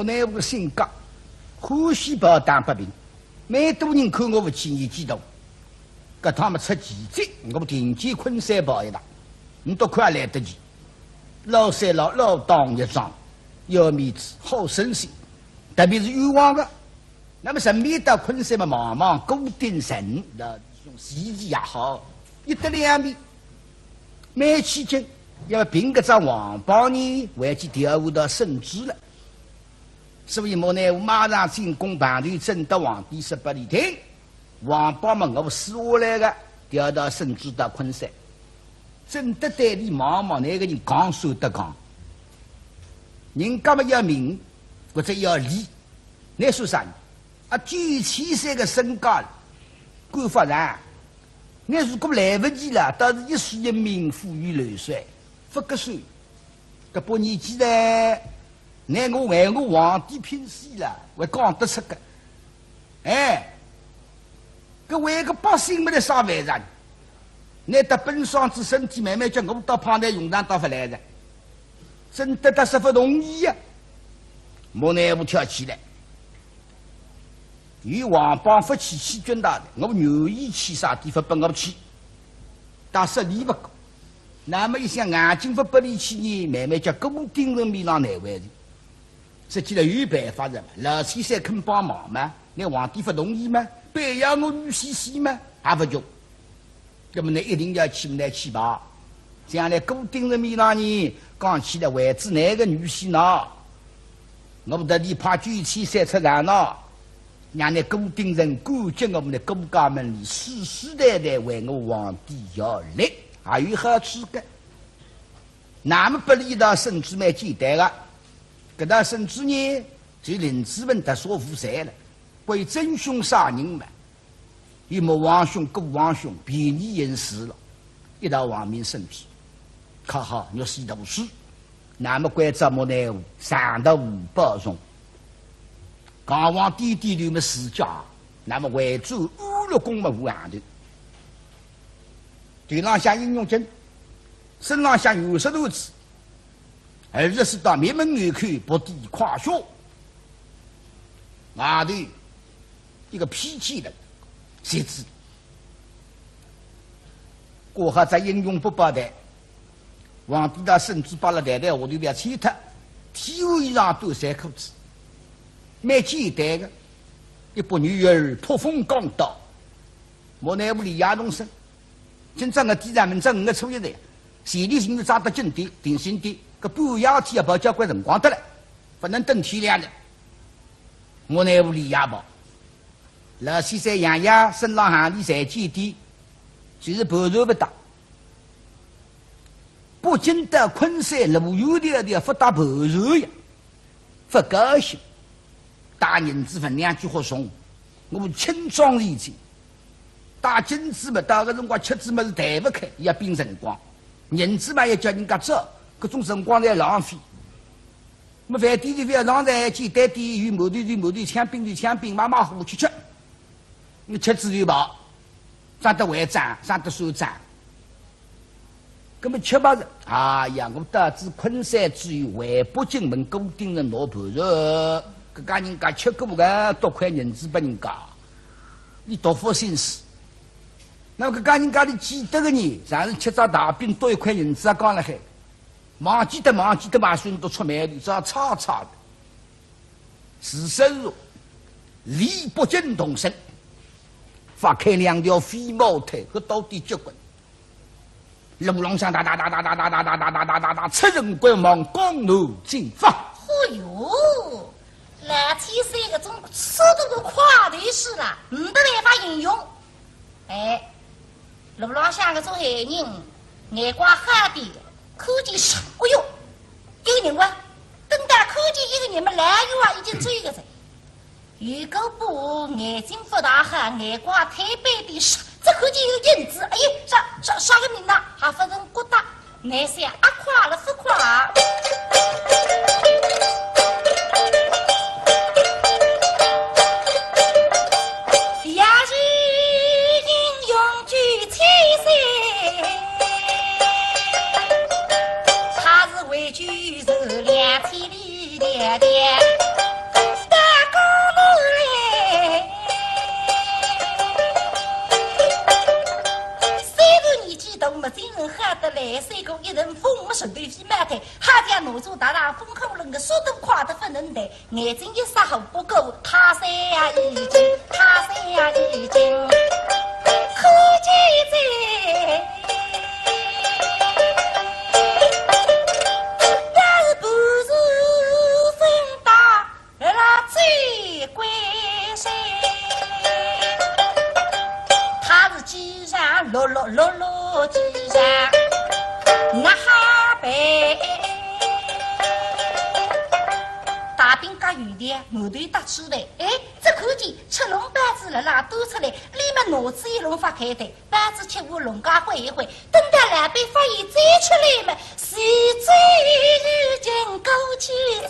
乃我性格欢喜报答不平，蛮多人看我不起眼激动，给他们出奇迹，我定见昆山跑一趟，你都快来得及。老三老当一桩，要面子好身心，特别是冤枉的。那么神秘到昆山嘛，茫茫古鼎神，那用习气也好，一得两面，蛮起劲。要凭个张王八呢，还去调舞到圣旨了。所以莫奈我马上进宫盘团，征得皇帝18里厅。王八嘛，我死下来个，调到圣旨到昆山。征得代理茫茫那个人刚说得刚，人家么要名或者要利，你说啥呢？啊，举起三个身价，官法上，你如果来不及了，倒是一时一命付于流水。不个算，这把年纪呢，乃我为我皇帝拼死了，还讲得出个，哎，这为个百姓没得啥为人，乃得本双子身体慢慢叫我到旁台用场到不来的，真得他是不同意呀、莫奈我跳起来，与王邦发起起军大的，我愿意去啥地方帮我去，但是理不够。那么一想眼睛不离去呢，慢慢叫固定人面上难为的。实际上有办法的，老先生肯帮忙吗？那皇帝不同意吗？培养我女婿婿吗？还不就？那么你一定要去来去吧。将来固定人面上呢，讲起来为止哪个女婿呢？我们的你怕举起三出场呢，让那固定人感激我们的公家门里世世代代为我皇帝效力。还有好处的，那么不理到圣旨蛮简单的，搿道圣旨呢，就林子文特说负债了，为真凶杀人嘛，与莫王兄、顾王兄便宜人事了，一道亡命圣旨，可好，若是读书，那么关照莫奈何，上到五包容，刚往低低流么私家，那么为主乌了公么无行头。腿上下应用针，身上下有石头子，而这是到面门眼看不敌胯下，外头一个脾气的写字，过后再应用不报的，皇帝他甚至把了袋袋下头不要切脱，体务衣裳都三裤子，蛮简单的，一把女儿破风刚刀，莫奈屋里亚东生。今朝个地上门5个初一的，前里行就抓到金地、定心地，个半夜天也跑交关辰光得了，不能等天亮的。我乃屋里也跑，老先生爷爷身上行李才见底，就是盘缠不大。不仅到昆山路有的不打盘缠呀，不高兴，大银子分2句话送，我轻装力尽。打金子嘛，到个辰光吃子嘛是抬不开，也拼辰光；银子嘛也叫人家走，各种辰光在浪费。么饭店里不要浪在简单点，有毛头枪兵，马马虎虎去吃。你吃子就跑，上得会长，上得手长。那么吃吧是，哎呀，我得知昆山之余，回北京门固定人拿盘缠，搿家人家吃过个多块银子拨人家，你多花心思。那么搿家人家里记得个呢，上次吃张大饼多1块银子啊，讲了海，忘记得马孙都出卖的，只要差的。事实是，离北京同生，发开2条飞毛腿和到底结棍，路浪上哒，出人关望，江南进发。哎呦，那天3个钟速度都快的是了，没得办法形容。哎。路浪向个种海人，眼光哈点，看见上，哎呦，一个人哇，等到看见一个人嘛，来有啊，已经追个人。有个不眼睛不大哈，眼光太白的，只看见有银子，哎呀，啥个名呐？还不人觉得，男生啊快了不快？他是为举手2千里的手对飞马腿，哈家奴主大大风口人个速度快得不能得，眼睛一撒后不够，他山呀已经，他山呀已经，可见在。落地上，那哈白，大兵加雨的，后头打出来，哎，这口见吃龙板子了啦，多出来，里面脑子一龙发开的，板子吃过龙家会一会，等到两边发现再出来嘛，是最如今枸杞在。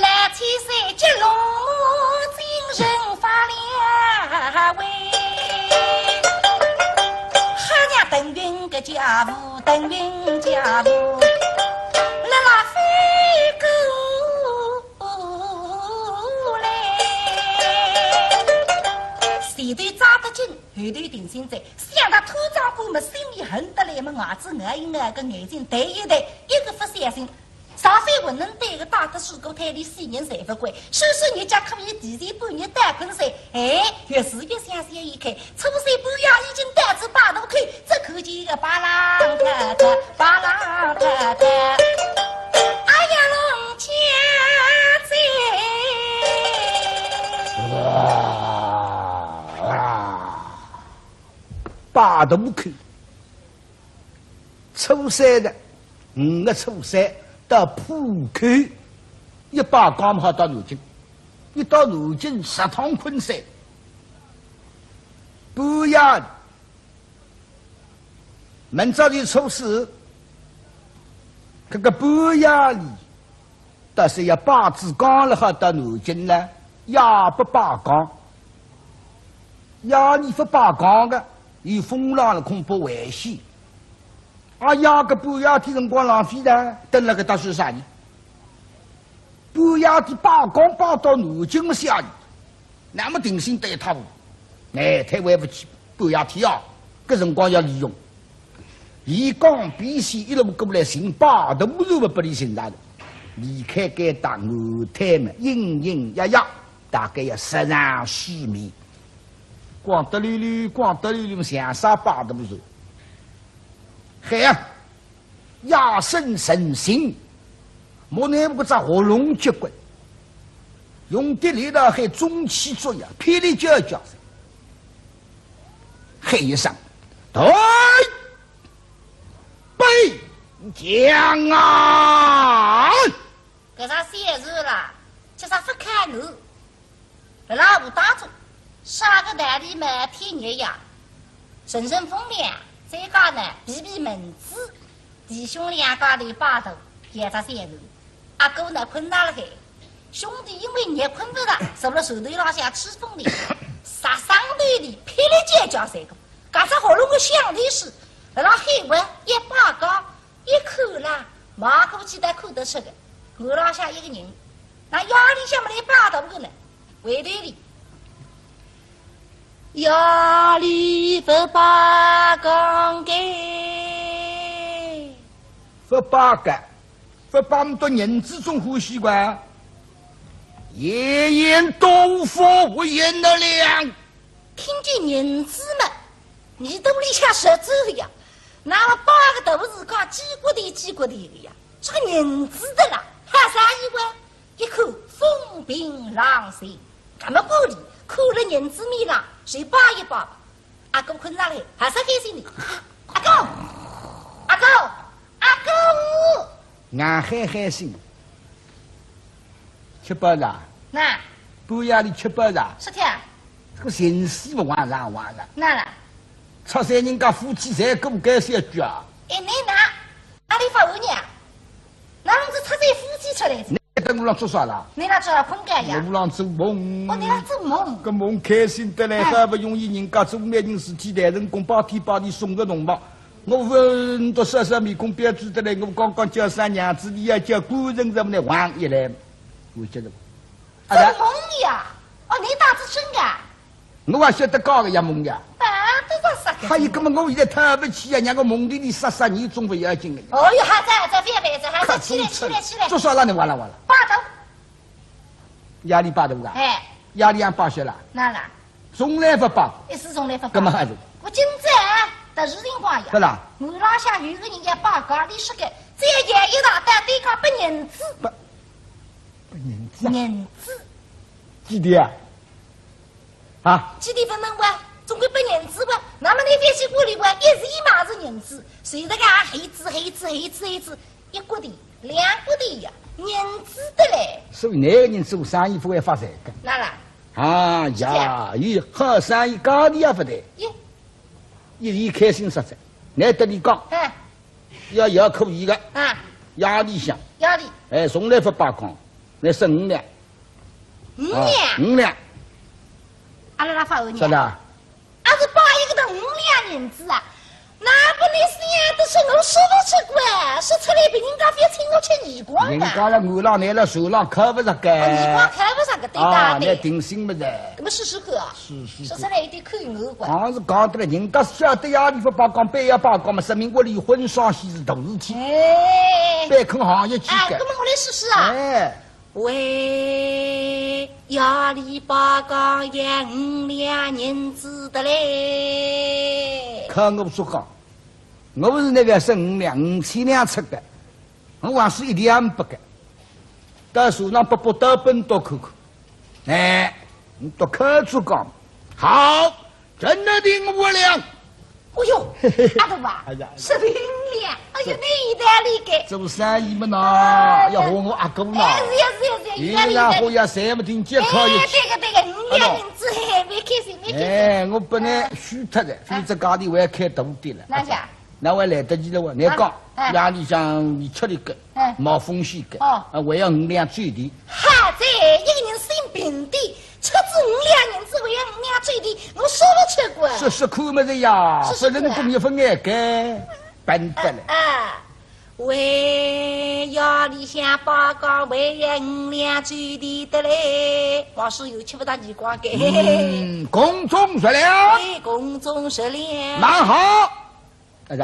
蓝天山接龙精神发亮喂，哈家等云个家务，等云家务，啦啦飞过来，前头扎得紧，后头定心在，想到土长官们心里恨得来嘛，牙子挨一挨个眼睛抬一抬，一个不小心。上山不能对个大的水沟台里4年才不管，手手人家可以提前半年带困山，哎，越是越想想一看，初山半夜已经带着大头看，这可见一个巴郎太太，巴郎太太，哎呀龙家在，八头看，初三的5个初三。到浦口，一把刚好到南京，一到南京10趟昆山，半夜明朝的初4，这个半夜里，但是要把子刚了好到南京呢，也不罢岗，夜里不罢岗的，有风浪了恐怕危险。呀个半夜天辰光浪费的，等了个打算啥呢？半夜的罢工罢到南京下雨，那么定心对他不？哎，太回不去，半夜天啊，搿辰光要利用。离港必须一路过来行罢都不不离行大的，离开该大后台嘛，隐隐约约，大概要10上10米。光得溜溜，光得溜溜，想啥罢都不走。嘿呀，夜深人静，莫奈不在喉咙结棍，用的力道还中气作用，霹雳叫叫声，嘿一声，对，北将啊！搿啥写字啦？叫啥不看路？老五打住，啥个代理嘛天热呀，神神风凉。再加呢，比比门子，弟兄2家头把头，也在三头。阿哥呢困哪了海？兄弟因为热困不着，坐了手头浪向吃风的，杀伤队里霹雳叫3个，刚才喉咙个响的是，让黑文一把高一口啦，马口鸡蛋口得吃的，后浪向一个人，那压力向么来把头个呢？回头里。压力不罢岗给，不罢岗，不罢么多人之中呼吸管，夜宴多佛无言的亮。听见人子们，你都里向实走呀，那么8个都是讲几国的的呀，这个人子的啦，还啥一关？一口风平浪静，咱们过里扣了人子米啦。谁扒一扒吧？阿哥困上来，还是开心的。阿哥，阿哥，阿哥，俺还开心。吃饱了？那半夜里吃饱了？是天。这个人死不往上往了。那了。出山人家夫妻才够该些句啊！哎，你那阿里发我呢？那侬是出山夫妻出来的？在路上做啥啦？你那做困觉呀？路上做梦。哦，你那做梦？个梦开心得来，好不容易人家做美人事体，来人工把天把地送个农忙。我问到啥面孔标注得来，我刚刚叫啥娘子，你要叫官人什么的，王一来，我觉得。做梦呀？哦，你打是真的？我还晓得搞个呀梦呀。啊，都是啥个？还有个么，我现在特不起啊，让个蒙地里杀杀你，总不要紧的。哦哟，还在翻翻着，还在起来！做啥了？你完了。八头。压力八头啊？哎。压力让八血了？哪了？从来不八。一时从来不八。干嘛还是？我今朝得日情况呀。是啦。我老想有个人家八岗里说个，只要养一大单对抗不银子。不银子。银子。几点啊？啊？几点分能哇？总归不银子哇？那么那边去屋里哇，一时一码是银子，谁这个黑子，一个的2个的呀，银子的嘞。所以那个人做生意不会发财的。哪啦？啊呀，有好生意家里也不得。一人开心实在，难得你讲。要可以的。啊。压力小。压力。哎，从来不罢工，那是5两。5两。阿拉发5两。是的。俺是8一个的5两银子啊！那不你是呀？都是我说不出过，说出来别人家非请我吃耳光人家了我浪来了手浪看不着个。耳光看不上个，对啊，那定心不是？那么试试看啊！说出来有点口耳光。俺是讲得了，人家晓得压力不罢工，半夜罢工嘛，说明我离婚双喜是大事体。哎。别看行业去干。那么我来试试啊！哎。喂，压力罢工也5两银子的嘞。看我说讲，我不是那个是5两5千两出的，我还是1.2个。到树上不到本多看看，哎，你都看出讲，好，真的定5两。哎呦，阿头吧，是5两，哎呦，你意大利给。做生意嘛喏，要和我阿哥喏。是，伊拉和呀3不停接靠一起。对个，5两银子，没开心，没开心。哎，我本来虚脱的，否则家里我也开大店了。哪家？那我来得及了，我你讲，家里向你出的个，冒风险个，我要5两最低。哈在一个人生平地，出资5两银子，我要5两最低，我说不出过。说看么子呀？不人工一分眼干，笨得了。啊，为要理想报告，为要5两最低的嘞。王叔有吃不到耳光给。公众说了。公众说了。蛮好。哎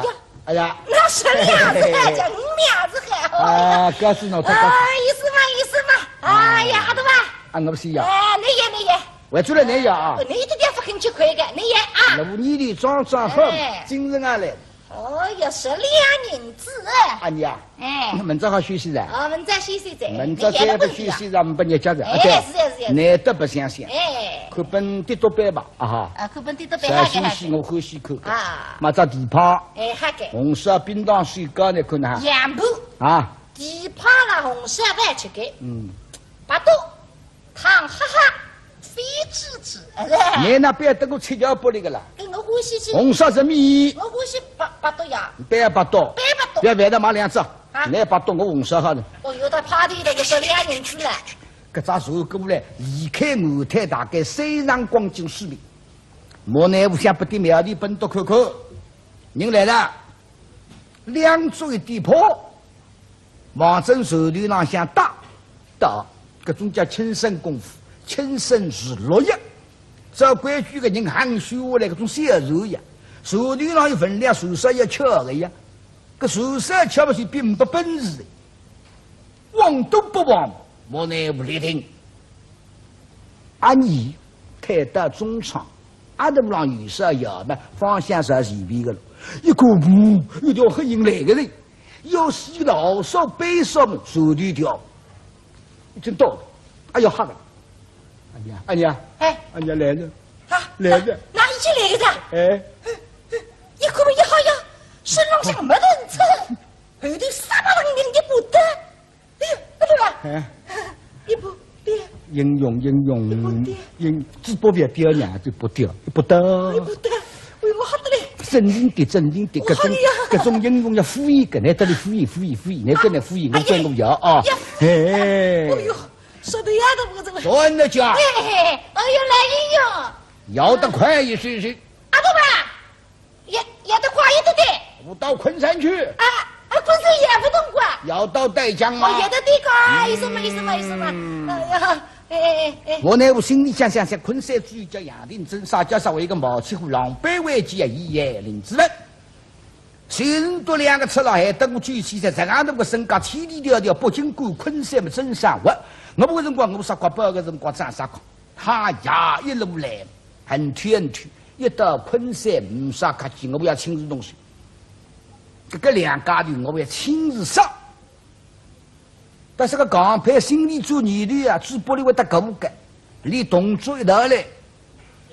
呀，那10两子还叫5两子还好。啊，告诉我，他意思嘛。哎呀，阿头吧。啊，我不是要。你也。我出来你要啊。你这点不肯吃亏的，你也啊。那你的装好，精神啊来。哦哟，10两银子。啊你啊。哎。明早好休息噻。明早休息噻。明早再不休息，咱们不日家子。是。难得不相信。哎。看本跌多班吧，啊哈。看本跌多班。休息我欢喜看。啊。马扎地趴。哎，好个。红烧冰糖水糕呢，看哈。羊铺。啊。地趴啦，红烧饭吃个。八多，汤哈哈，飞滋滋。你那边等我吃脚玻璃个啦。跟我欢喜吃。红烧什米？我欢喜八多呀。别八多。不要别的买2只。来八多，我红烧好的。哦，有的趴地的个10两银子了。搿只茶过来，离开后台大概3长光景水里。莫奈无想不得庙里奔到看看，人来了，2足一点破，往正手头上向打，搿种叫亲身功夫，亲身是落叶。照规矩个人喊学下来，搿种小手呀，手头上有分量，手上要敲个呀，搿手上敲不是并不本事的，往都不往。莫奈无力听，阿你开到中场，阿头浪有时要么方向是前边个了，一个步一条黑影来个人，要死老少背上么手头条，已经到了，哎呀吓了，阿娘，哎，阿娘来了，啊，来了，哪已经来了？哎，一个么一好呀，身浪向没人吃，后头3把人领的不得，哎呀，对吧？哎。一不掉，应用，只不别掉呢，就不掉，不得。不得，哎呦，好得嘞！镇定的，各种应用要敷衍个，来这里敷衍，你跟来敷衍，我跟我要啊！哎呦，说的呀都不怎么。真的假？哎呦，来应用，要得快一些些。阿多吧，要得快一点点。我到昆山去。昆山也不动过。要到带江吗？要到对个，有什么？哎呀，我呢，我心里想，昆山主叫杨定真，撒娇稍微一个毛气虎，狼狈为奸，一言令之人。全都两个吃了，还等我举起在外头个身家，天地迢迢，北京管昆山么真生活。我不个辰光，我杀瓜包个辰光长啥光？他呀一路来，很远，一到昆山没啥客气，我不要亲自动手。这个两家头我要亲自上。但是个刚派心里做女的啊，嘴巴里会得狗个，离动作一道来，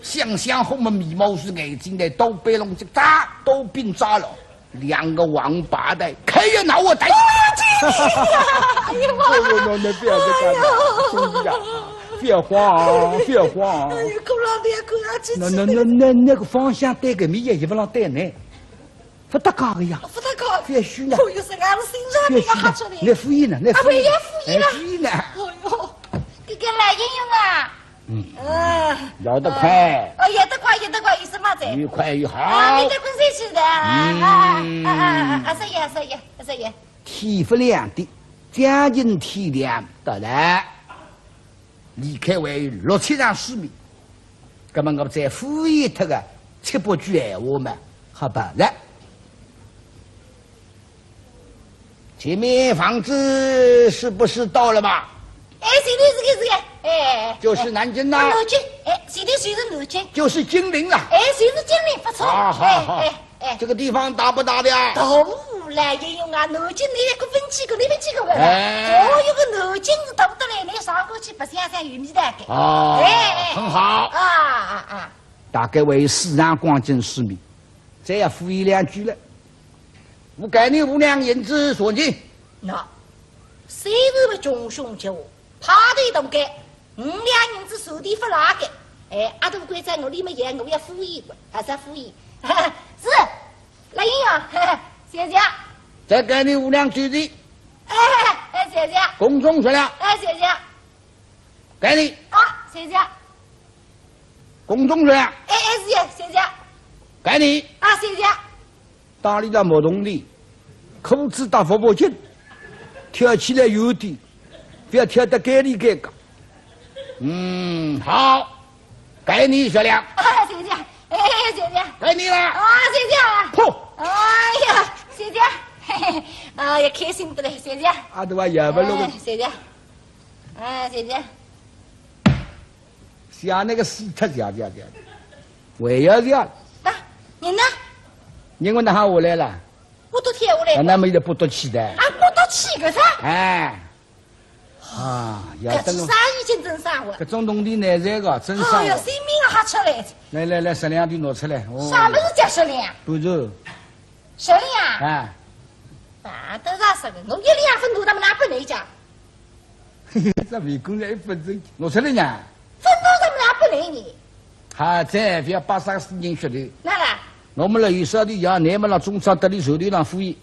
想红么眉毛是眼睛的，都被龙就扎，都并扎了，两个王八蛋，开呀拿我逮！哎呀妈！那不要再干了，兄弟啊，别慌！哎呀，狗老爹，狗要去那个方向对个米也不让对呢，不得搞个呀，不得搞，别虚呢，我又是俺们心上那个哈出来，那敷衍呢，那敷衍，敷衍呢，哎呦，这个来应用啊，要得快，要得快，有什么在？越快越好。你在昆山去的，少爷，天不亮的，将近天亮到了，离开为6、7场市民，那么我们再敷衍他个7、8句闲话嘛，好办了。前面房子是不是到了吧？是个，就是南京呐。南京，现在谁是南京？就是金陵了。谁是金陵？不错。好，这个地方大不大的呀？大来应用啊，南京那个分几个，那边几个个，我有个南京是大不得来，你上过去不想想有米大概。很好。大概为市场光景市民，再要敷衍2句了。我给你5两银子索金。那，谁是个穷凶极恶，怕对都给5两银子手地不拉给。阿都贵在我里面也我要敷衍过，还是敷衍。是，来应用，谢谢。再给你5两橘子。谢谢。公众食粮。谢谢。给你。谢谢。公众食粮。谢谢。给你。谢谢。打理到木桶里，裤子打佛紧，跳起来有点，不要跳得该里该高。好，给你食粮。谢谢。谢谢。给你了。谢谢。噗。哎呀，谢谢。哎呀，开心的嘞，谢谢。阿都话也不弄。谢谢。谢谢。像那个死特家，为要这样。你呢？你我哪下下来了？我都跳下来。那么也不多起的。我都起个噻。要等生意经真生活。这种农地难这个真生活。生命还出来。来，10两的拿出来。啥么是叫10两？不是。10两。都啥说的？我1两分多，他们拿不来讲。这为工人1分钟，拿出来呢。分多他们拿不来你。再不要把啥事情说的。那个。我们了有少的要你们了中超得里手里上敷衍。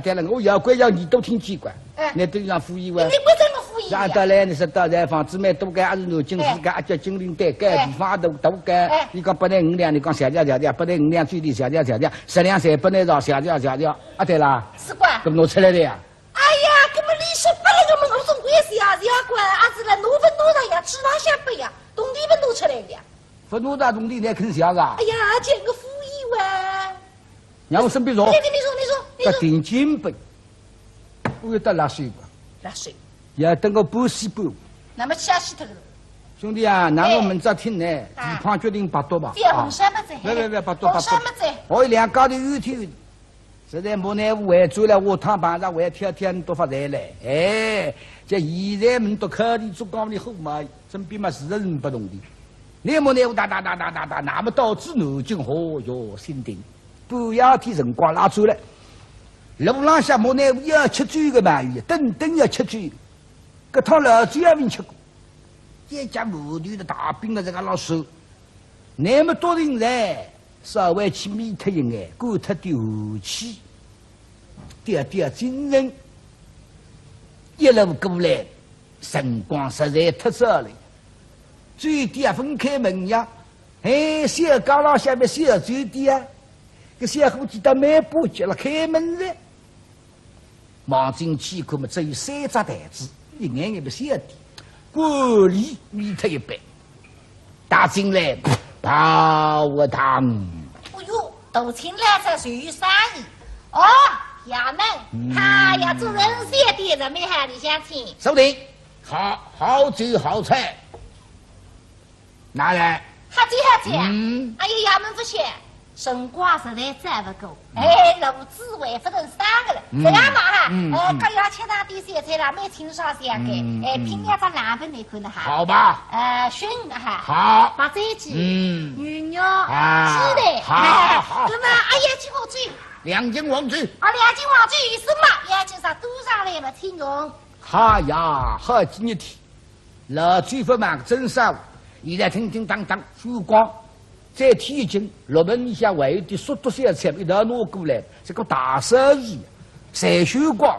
对了，我要管要你都听机关。你都让敷衍哇。你不怎么敷衍？让得来，你说到这房子买多干还是南京市干，叫金陵单干，地方都干。你讲不来5两，你讲下调，不来5两最低下调，10两3不来着下调。对啦。是管。怎么拿出来的呀？哎呀，根本利息不来，我们总归是要管，是了，挪分挪上呀，指望下不呀，动地分挪出来的呀。分挪大动地来肯下啊？哎呀，捡个敷衍哇！让我身边说。你说。得定金本，我要得拉水吧。拉水。要等个半死半。那么下洗头了。兄弟啊，那我们这听呢，地方决定8多吧。别红山么子。别8多。红山么子。我2家头有天，实在没奈何，还做了我趟班上，还天多发财来。这现在们都可以做高的后嘛，身边嘛是人不同的。你没奈何打，那么导致南京哟心定，不要提辰光拉走了。路浪下没奈何要吃嘴个鳗鱼，顿要吃嘴。这趟老嘴也没吃过，一家无头的大饼的这个老手，那么多人在，稍微去眯他一眼，管他的武器，点精神，一路过来，辰光实在太少了。最低分开门呀，小高老下面小最低啊，这小伙计到买布脚了，开门了，望进去看嘛，只有3只台子。一眼也不晓得，锅里米特一杯，打进来泡个汤。哎呦，都请来才随善意。哦，衙门，他要做人些的人没喊你相亲。收定，好酒好菜，拿来。好酒好菜。哎呀，衙门不嫌。辰光实在再不够，肉质还不能三个了。这样嘛哈，各要吃那点咸菜啦，没清爽香干，品两张蓝本来看的哈。好吧。熏哈。好。白斩鸡，鱼肉，鸡蛋。好。那么1斤黄酒。2斤黄酒。2斤黄酒什么？1斤上多上来了，请用。好呀，好几日天，老嘴不忙真少，现在叮叮当当曙光。再添一斤，6门以下还有点速度小菜一道拿过来，这个大生意，谁收光？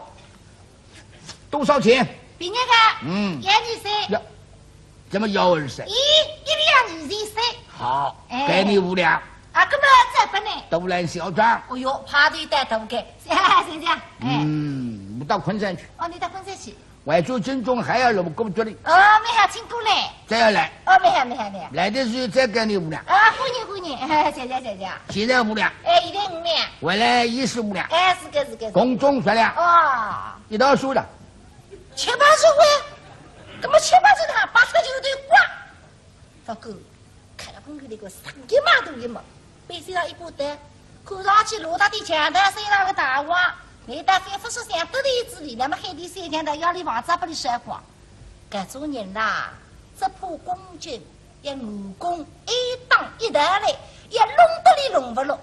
多少钱？比那个123。呀，怎么123？1两23。好，给你5两。啊，那么再不呢？都来小张。哦哟，排队带头给，先我到昆山去。哦，你到昆山去。外州军中还要我过这里。哦，没还请过来。再要来。哦，没还。来的时候再给你5两。啊，欢迎，谢谢。现在5两。一人5两。回来15两。是个。公中10两。哦。一道数了。7、8十回，怎么7、8十呢？把车就得挂。糟糕，看了公园那个上一码都一码，背身上一股灯，看上去罗大的墙头身上个大瓦。你但反复说想得的之里，那么海底3天的要你房子把你烧光。该做人啦，只怕公君一武功一当一得来，也弄得里弄不落。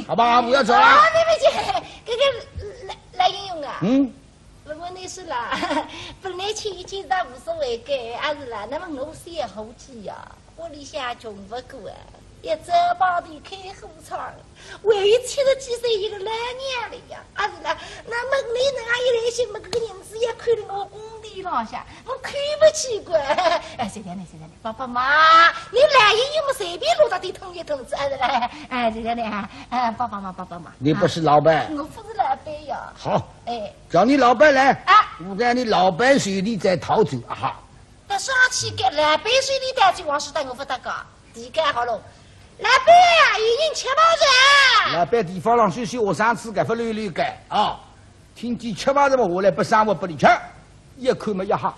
好吧，不要走了。啊，对不起，这个来应用啊。问题是啦，本来请一斤倒无所谓的，还是啦，那么我先后期呀，屋里向穷不过啊。也这帮的开火厂，为70几岁一个老娘了呀！啊是啦，那么你能一来心么？这个人子也看了我工地上下，我看不起过。随便你，爸爸妈，你来也有么随便落到地捅一捅子，是啦，随便你爸爸妈。你不是老板？我不是老板呀。好，叫你老板来我让你老板水里再逃走哈。那上去给老板水里带去，我是等我不得个，地干好了。老板啊，有人吃饱着。老板地方上去学生子干不溜溜干啊！听见吃饱着嘛，我来不上我不里吃，一看嘛一哈，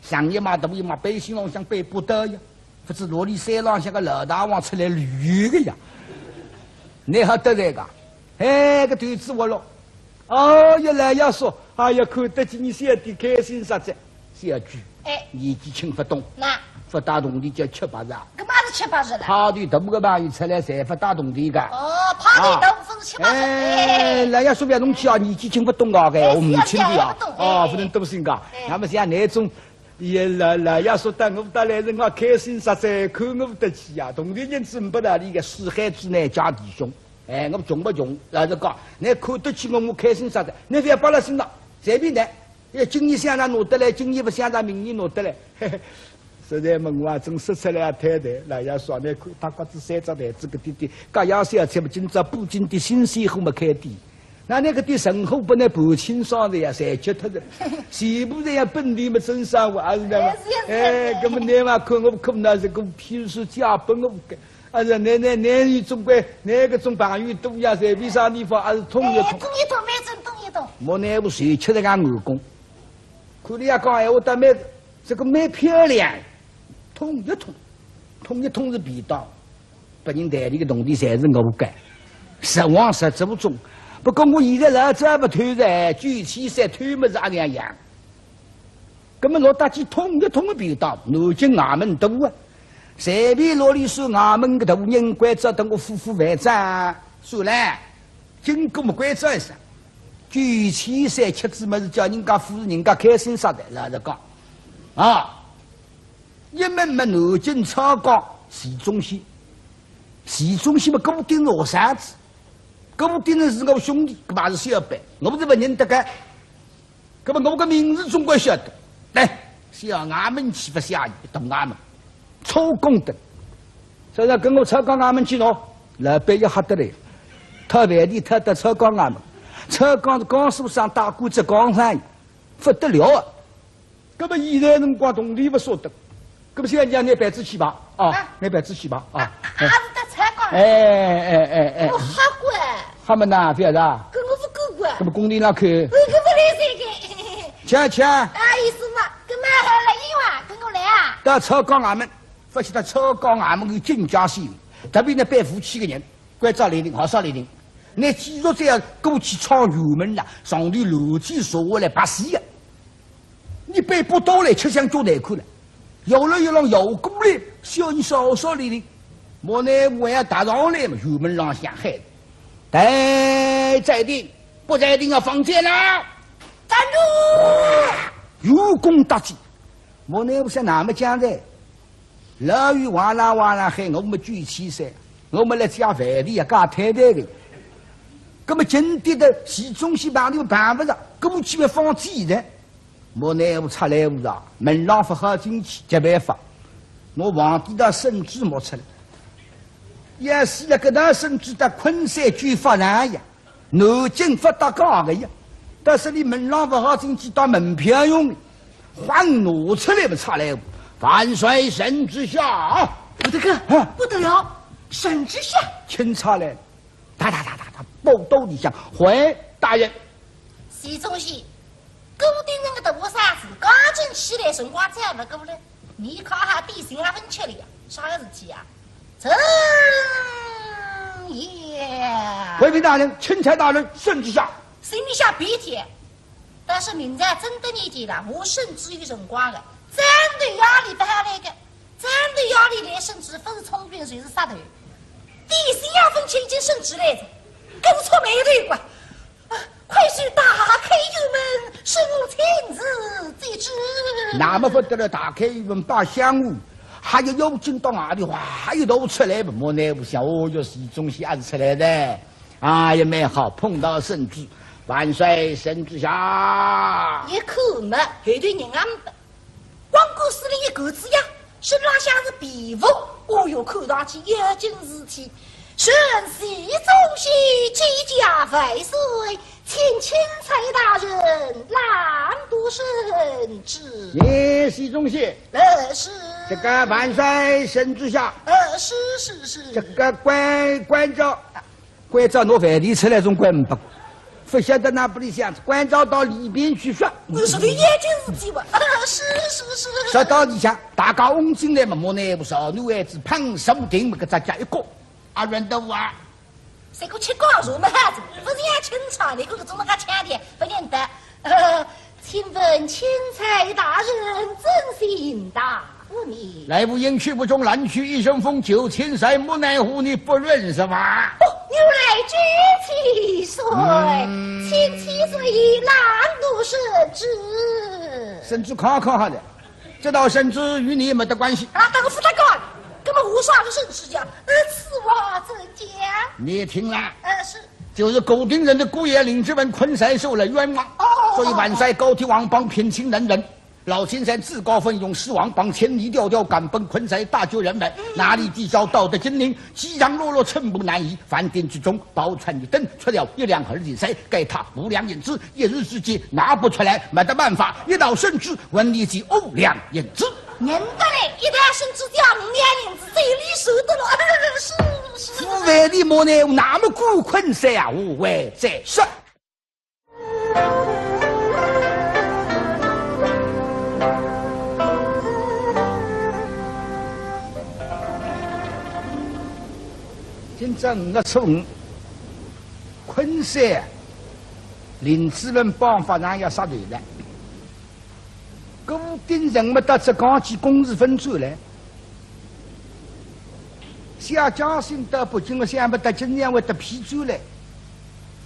上一码大一码背心浪向背不得呀，不知罗里山浪向个老大王出来绿个呀，你好得来个，个头子我了，一来要说，哎呀，看得起你小弟开心实在，小句，年纪轻不懂，那。不打动的叫7、8十，干嘛是7、8十了？派对大个朋友出来才不打动的个。派对大部分是7、8十。人家说不要弄起啊，年纪轻不懂啊，我唔清的啊，不能多心个。那么像那种，也来要说等我带来人啊，开心实在，看我得起呀。同龄人真不大理个，四海之内家弟兄，我穷不穷？老实讲，你看得起我开心实在，你不要把了心上，随便来。今年想让拿得来，今年不想让明年拿得来。实在嘛，我真说出来太太，那要说那看大瓜子3只台子个弟弟，各样小菜不今朝布金的新鲜货没开店，那个的生活不能不清爽的呀，谁吃脱的？全部这样本地嘛真生活，还是那么，那么你嘛看我可那这个譬如说家本我不还是男女总归哪个种朋友多呀？在为啥地方还是统一统？统一统，没准统一统。我那部谁吃得俺武功？看你也讲闲话，但蛮这个蛮漂亮。统一统是便当，别人代理的农地侪是我干，实往实做中。不过我现在老早不推在举起山推么是阿样样。那么我打起统一的便当，南京衙门多啊，随便罗里说衙门个大人关照等我夫妇饭账，算了，经过么关照一声，举起山吃子么是叫人家富人家开心啥的，老实讲啊。一门么南京超港市中心，市中心嘛，跟我盯着我三子，跟我盯着是我兄弟，搿嘛是小辈，我不是不认得个，搿么我个名字总归晓得。来，小衙门岂不下意，大衙门，超公的，所以跟我超港衙门去喏，老板也吓得来，他饭店他到超港衙门，超港是江苏省大沽浙江生意，不得了啊！搿么现在辰光同理不说得，搿么现在讲拿板子去吧，拿板子去吧，还是得才讲。我好乖。他们呐，不要的。搿我不够乖。搿么工地那看。搿不来这个。请。意思嘛，搿么来一碗，跟我来啊。到超高衙门，发现到超高衙门有金家先，特别那办夫妻的人，关照来临，好少来临。那继续这样过去闯油门啦，上头楼梯坐下来拍死的。你背不到来，吃香蕉难看了。摇了一浪摇过来，小人少少来临，莫奈我要打上来嘛，油门上向海。在定，不在定要放箭了。站住！有功大吉，莫奈我想哪么讲的？老于哇啦哇啦喊，我们举起噻，我们来加饭的啊，加太太的。那么今天的市中心办的办不上，搿么去要放鸡的。莫奈我出来无上，门廊不好进去，没办法。我皇帝的圣旨没出来。也是了，搿趟甚至到昆山军发难呀，南京发达高个呀，但是你门廊不好进去，当门票用的，还拿出来不出来？万岁圣旨下！我的哥，不得了，圣旨下！钦差来了，哒，报道里向，回大人。习中心，固定人个大傻子，刚正起来，辰光再不够了，你靠下地形啊，分吃了呀，啥个事体啊？臣也。回禀大人，钦差大人，圣旨下。心里想鼻涕，但是明在真的年纪了，我甚至有辰光的，战斗压力不下来个，战斗压力来，甚至不是充军，谁是杀头？地形要分清已经圣旨来着，跟错没对过。快去打开油门，是我亲自自知。那么不得了，打开油门把香雾。还有妖精到哪里哇，一头出来，莫奈不想，哦哟，是中西按出来的，也蛮好，碰到圣旨，万岁圣旨下。也可嘛，后头人啊，光顾司令一个字呀，身上像是皮肤，哦哟，看上去也真事体。顺系中西即驾万岁，请钦差大人朗读圣旨。也是中西。是。这个万岁圣旨下。是。这个关照拿饭店出来总关不过，不晓得那不里想关照到里边去说。我说的眼睛是几万。是。说到里向，大家翁进来嘛，莫奈不少女孩子胖手顶么个再加一个。认得我啊！谁个吃光肉么汉子？不是也清茶，你个总那个强点，不认得。请问钦差大人真心大你？来无应去不中，蓝去一声风，9000岁木乃乎你不认识吗？原来举起水，请7岁朗读圣旨。圣旨考好的，这道圣旨与你没得关系。当个副大官。那么无啥个圣旨讲，此话怎讲？你听了？是。就是固定人的姑爷林志文昆山受了冤枉，所以万岁高天王帮偏亲能人，老先生自告奋勇，狮王帮千里迢迢赶奔昆山大救人们，哪里抵消道德精灵，激扬落落寸步难移，饭店之中包船一灯，出了1两耳金塞，给他5两银子，一日之间拿不出来，没得办法，一道圣旨问你及5两银子。认得嘞，一旦甚至叫5两银子，这里收得了。是。府外的莫奈那么孤困噻啊，无谓再说。今朝5月初5，昆山林志文帮法上要杀头了。固定人物到浙江去公事分转来，下江心到北京，我想不到今年会得批转来，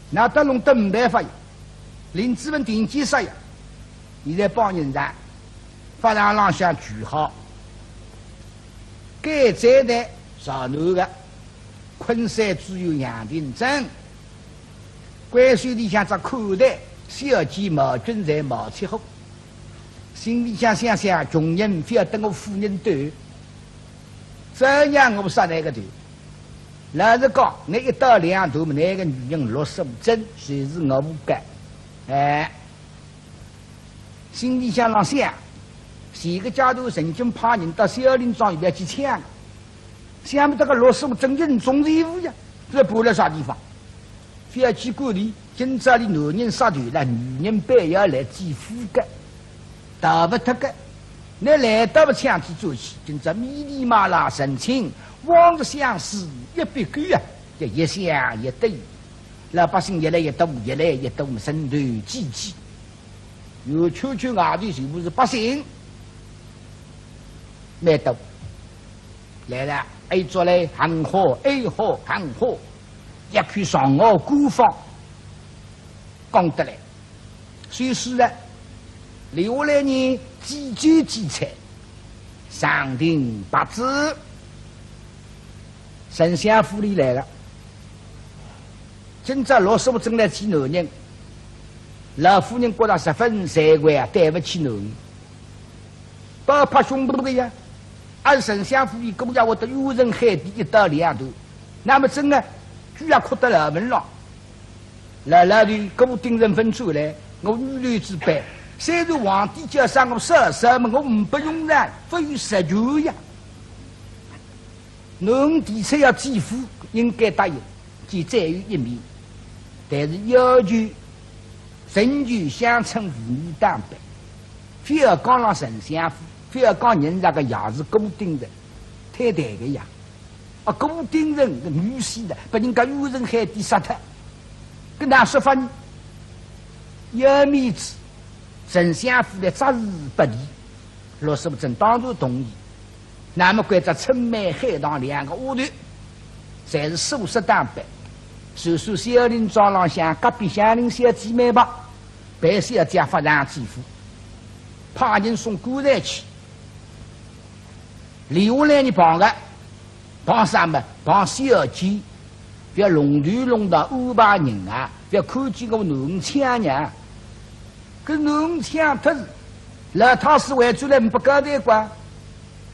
那得弄得没办法呀。林志文定检杀呀，现在帮人上，法场浪向句号，该在的朝南的昆山只有杨廷珍，关水里向只口袋，小姐毛军在毛七后。心里想，穷人非要等我富人头，这样我杀那个头。老实讲，那1刀2头，那个女人65针，谁是我不干？心里想，前个家头曾经派人到小林庄里边去抢，想不到个罗师傅真人中任务呀，这搬了啥地方？非要去管理，今朝的男人杀头了，女人背要来祭福个，逃不脱个。那来到了枪起做起，今朝米里马拉神情，望着相思一笔勾啊，就一想一对，老百姓越来越多，越来越多，声头济济。有秋秋外头全部是百姓，蛮多。来了，A 做嘞很好，A 好很好，一块上岸孤芳讲得来。所是呢，留下来呢几句几彩，上庭八字，神仙府里来了。今朝老师傅正来见男人。老夫人觉得十分惭愧啊，对不起男人，不拍胸脯的呀。而丞相府里公家我的幽人海底一刀两断，那么真的居然哭得老门了。老的给我盯人分出来，我女流之辈，虽然皇帝叫上我杀什么，我不用然，非实求呀。侬的确要继父应该答应，即在于一面，但是要求。神就相称妇女当白，非要讲了丞相府，非要讲人那个也是固定的，太太的呀，啊，固定人的女婿的，把人家幽人海底杀脱，跟哪说法呢？有面子，丞相府的择日不离，罗师傅正当然同意。那么关着春梅海棠两个屋头，侪是素食当白。就说小林庄浪向隔壁乡邻小姐妹吧，白小姐发上继父，派人送棺材去。留下来你绑个，绑啥么？绑小姐，不要弄头弄到安排人啊！不要看见我弄枪呀，搿弄枪特是老太师为主来不交代关。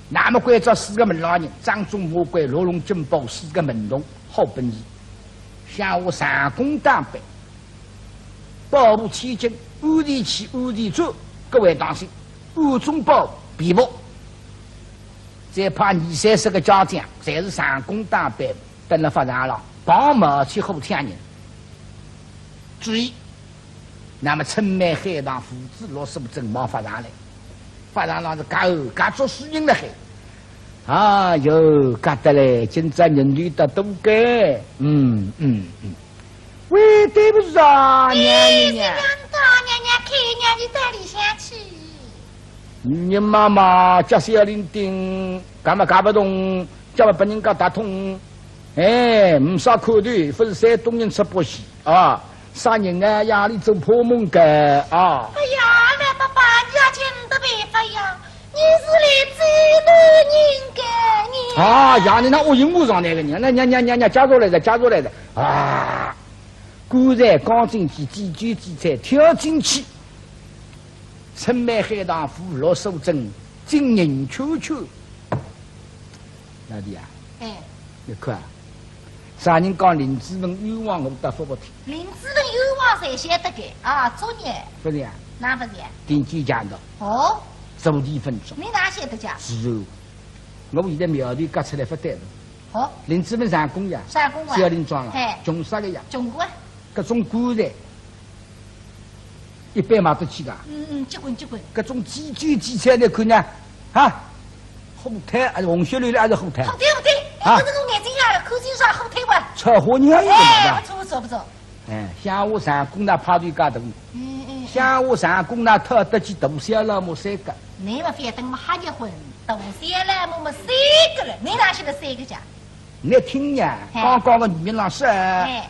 那么关照四个门老人，张忠魔鬼、罗龙金宝四个门童，好本事。向我上宫当白，保护千金，安地起安地做，各位当心，暗中保庇护。再派20-30个家将，侪是上宫当白，等了发上了，帮忙去后天人。注意，那么春梅海棠父子罗师傅正忙发上来，发上了是假做事情了还。啊哟，觉得嘞，今朝人类的多该，喂，对不住啊，娘娘。大娘娘看娘你到里向去。你妈妈叫小林丁，干嘛搞不懂？叫我把人家打通。哎，唔少看头，不是山东人吃不起啊，啥人啊，夜里做破梦的啊。哎呀，那爸爸，你要听的办法呀。你是来追男人的啊！让你那我荧幕上那个人，那娘加入来的啊！果然刚进去，几句几彩跳进去，春梅海棠府罗守贞金银秋秋，哪里啊？哎，你看，啥人讲林志文冤枉我答复不听？林志文冤枉谁晓得个啊？作孽！不是呀？那不是？定居讲的。哦。足地分钟。你哪晓得讲？是哦，我现在苗头割出来不对了。好。林志文上工呀。上工啊。小林庄了。哎。穷啥个呀？穷过。各种棺材，一般买得起的。结棍。各种几句几彩的看呢？啊，后台还是红血流的还是后台？后台。啊。这个眼睛啊，口睛上后台哇。炒火鸟有哎，不错。哎，像我上工那派对家头。像我上工那偷得起大小老母3个。你们反正我还结婚，大小老母们3个了，你哪晓得3个家？你听呀，刚刚个女人老师，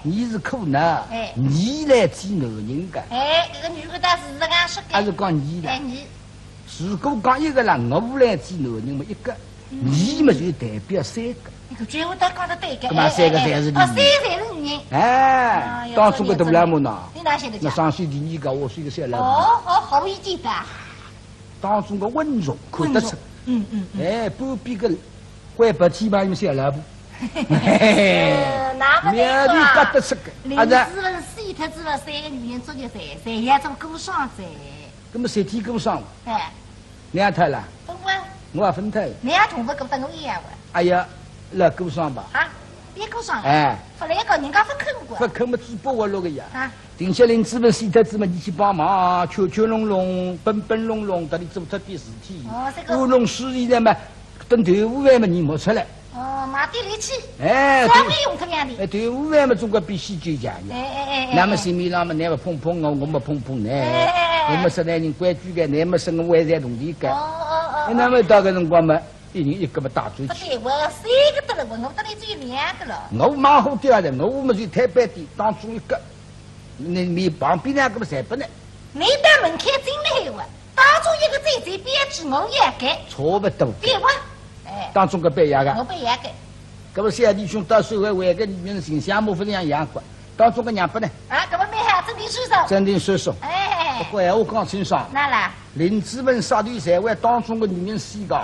你是苦恼，你来追男人的。哎，这个女的倒是这样说的。还是讲你的？你。如果讲一个人，我来追男人嘛一个，你嘛就代表3个。你个句话倒讲得对个。那么3个才是女人。3才是女人。哎，当中个大老母呢？你哪晓得？那上岁第2个，我是一个小老母。好意见的。当中个温柔看得出。哎，不比个怪不起码有小老婆。那不对苗头割得出个。林志文死脱之后，3个女人做的才要做过双噻。那么谁提过双？哎。两套了，分不？我也分套。两同不跟等我一样哇？哎呀，那够爽吧？啊，别够爽。哎，不那个人家不肯过。不肯么只把我那个呀。啊。定下来资本洗头子嘛，你去帮忙，敲敲隆隆，奔奔隆隆，到底做出点事体。哦，这个。乌龙水现在嘛，等豆腐饭嘛，你摸出来。哦，马地力气。哎。稍微用特样的。哎，豆腐饭嘛，中国比喜酒强呀。哎。那么心面上嘛，你么碰碰我，我么碰碰呢。我们是男人规矩的，你们是我外在同理的。哦。那么到个辰光嘛，一人一个么打嘴去。不对，我三个得了，我得了只有两个了。我蛮好掉的，我们就太白的，当中一个。你旁边两个么才不呢？你把门开进来我，当中一个在这边指我也改。差不多。别问。哎。当中个白牙个。我白牙个。搿么小弟兄到社会为个女人形象模分样样过，当中个娘不呢？啊，搿么没好，真定收手。真定收手。哎。不过闲话讲清爽。哪啦？林志文杀对社会当中个女人死个。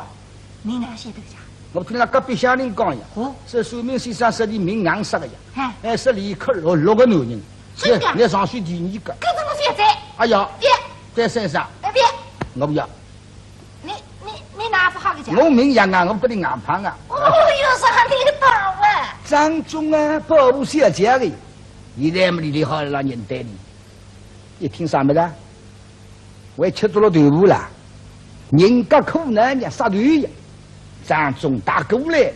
你哪晓得呀？我听那隔壁乡邻讲呀。哦。是寿明先生说的明硬杀个呀。哎。是李克6个男人。真的。你上选第2个。搿怎么现在？哎呀。别。在身上。别。我不要。你哪不好个讲？我明硬啊，我不得硬胖啊。哦哟，啥领导啊？张忠啊，保护小姐的，现在么理理好了让人带你。一听啥么子？我吃多了豆腐了，人家苦难呀，杀队呀，张忠打过来。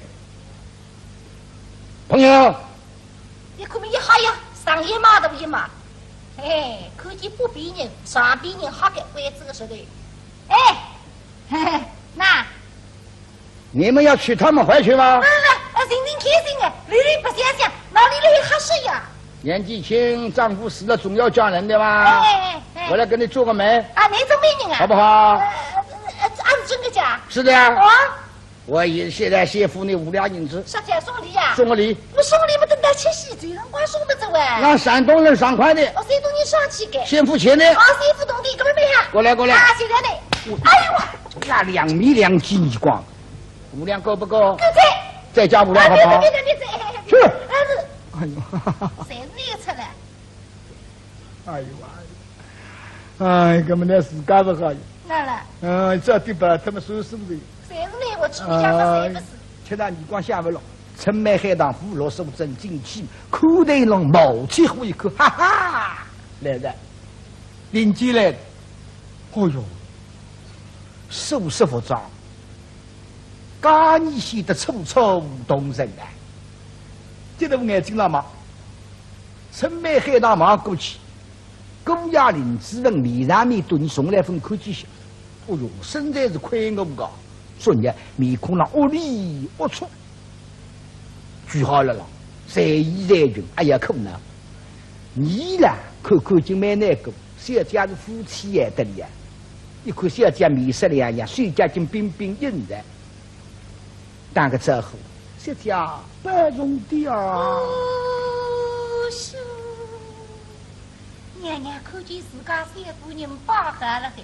朋友，你可没一下呀，上一码都一码。哎，看见不比人，上比人好个，为这个时代。哎，嘿嘿，那你们要娶他们回去吗？心情开心啊，屡屡不想想，哪里来合适呀？年纪轻，丈夫死了总要嫁人的嘛。哎，我来给你做个媒。啊，你做媒人啊？好不好？俺是真的假？是的呀。啊。我现在先付你5两银子。啥钱送礼呀？送个礼。我送礼不等到七夕，最人快送不走啊。让山东人爽快的。山东人上去给。先付钱的。先付东的，根本没哈。过来。啊，现在呢？哎呦我。那2米2几你光，5两够不够？够在。再加5两好不好？别去。哎呦，谁是那个出来？哎呦哎，根本那自家不好。哪了？这对吧？他们说是不是？谁是那我吃不下不谁不是？吃到你光下不了，城门海棠胡萝卜真进气，口袋龙冒起呼一口，哈哈！来的，邻居来的，哦哟，收拾服装，家里显得楚楚动人啊！这都眼睛了吗？城门海棠忙过去，高雅林子文面上面对你送来份看见笑，哦哟，身材是快我个。说你面孔上恶里恶出，举好了了，在衣在裙，哎呀可能，你啦看看就蛮难过，小姐是夫妻也得呀，一看小姐面色亮呀，水家就彬彬有礼，打个招呼，小姐不容的啊。哦，是，娘娘看见自家三夫人把合了嘿。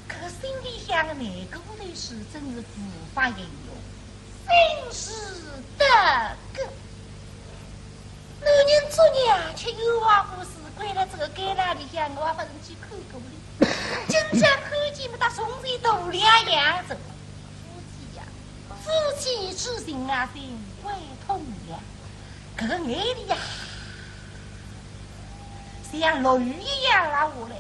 可心里想的那个来是真是无法形容，真是得个。男人做娘却有话不是，归了这个街那里向，我不能去看过的。真正看见不到从前度两样子，夫妻呀，夫妻之心啊心为同呀，这个眼里呀，像落雨一样拉下来。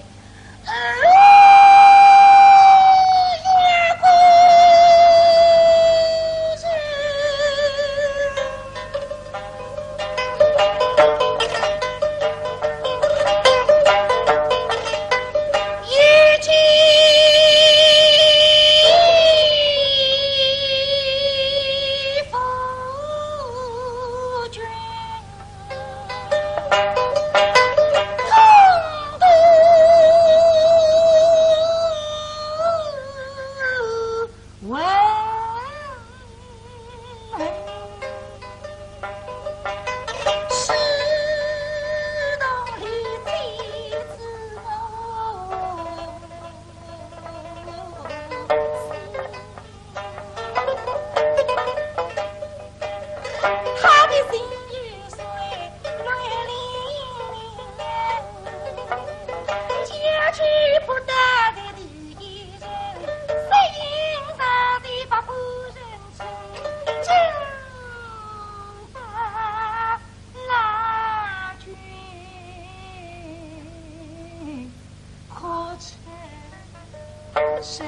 身。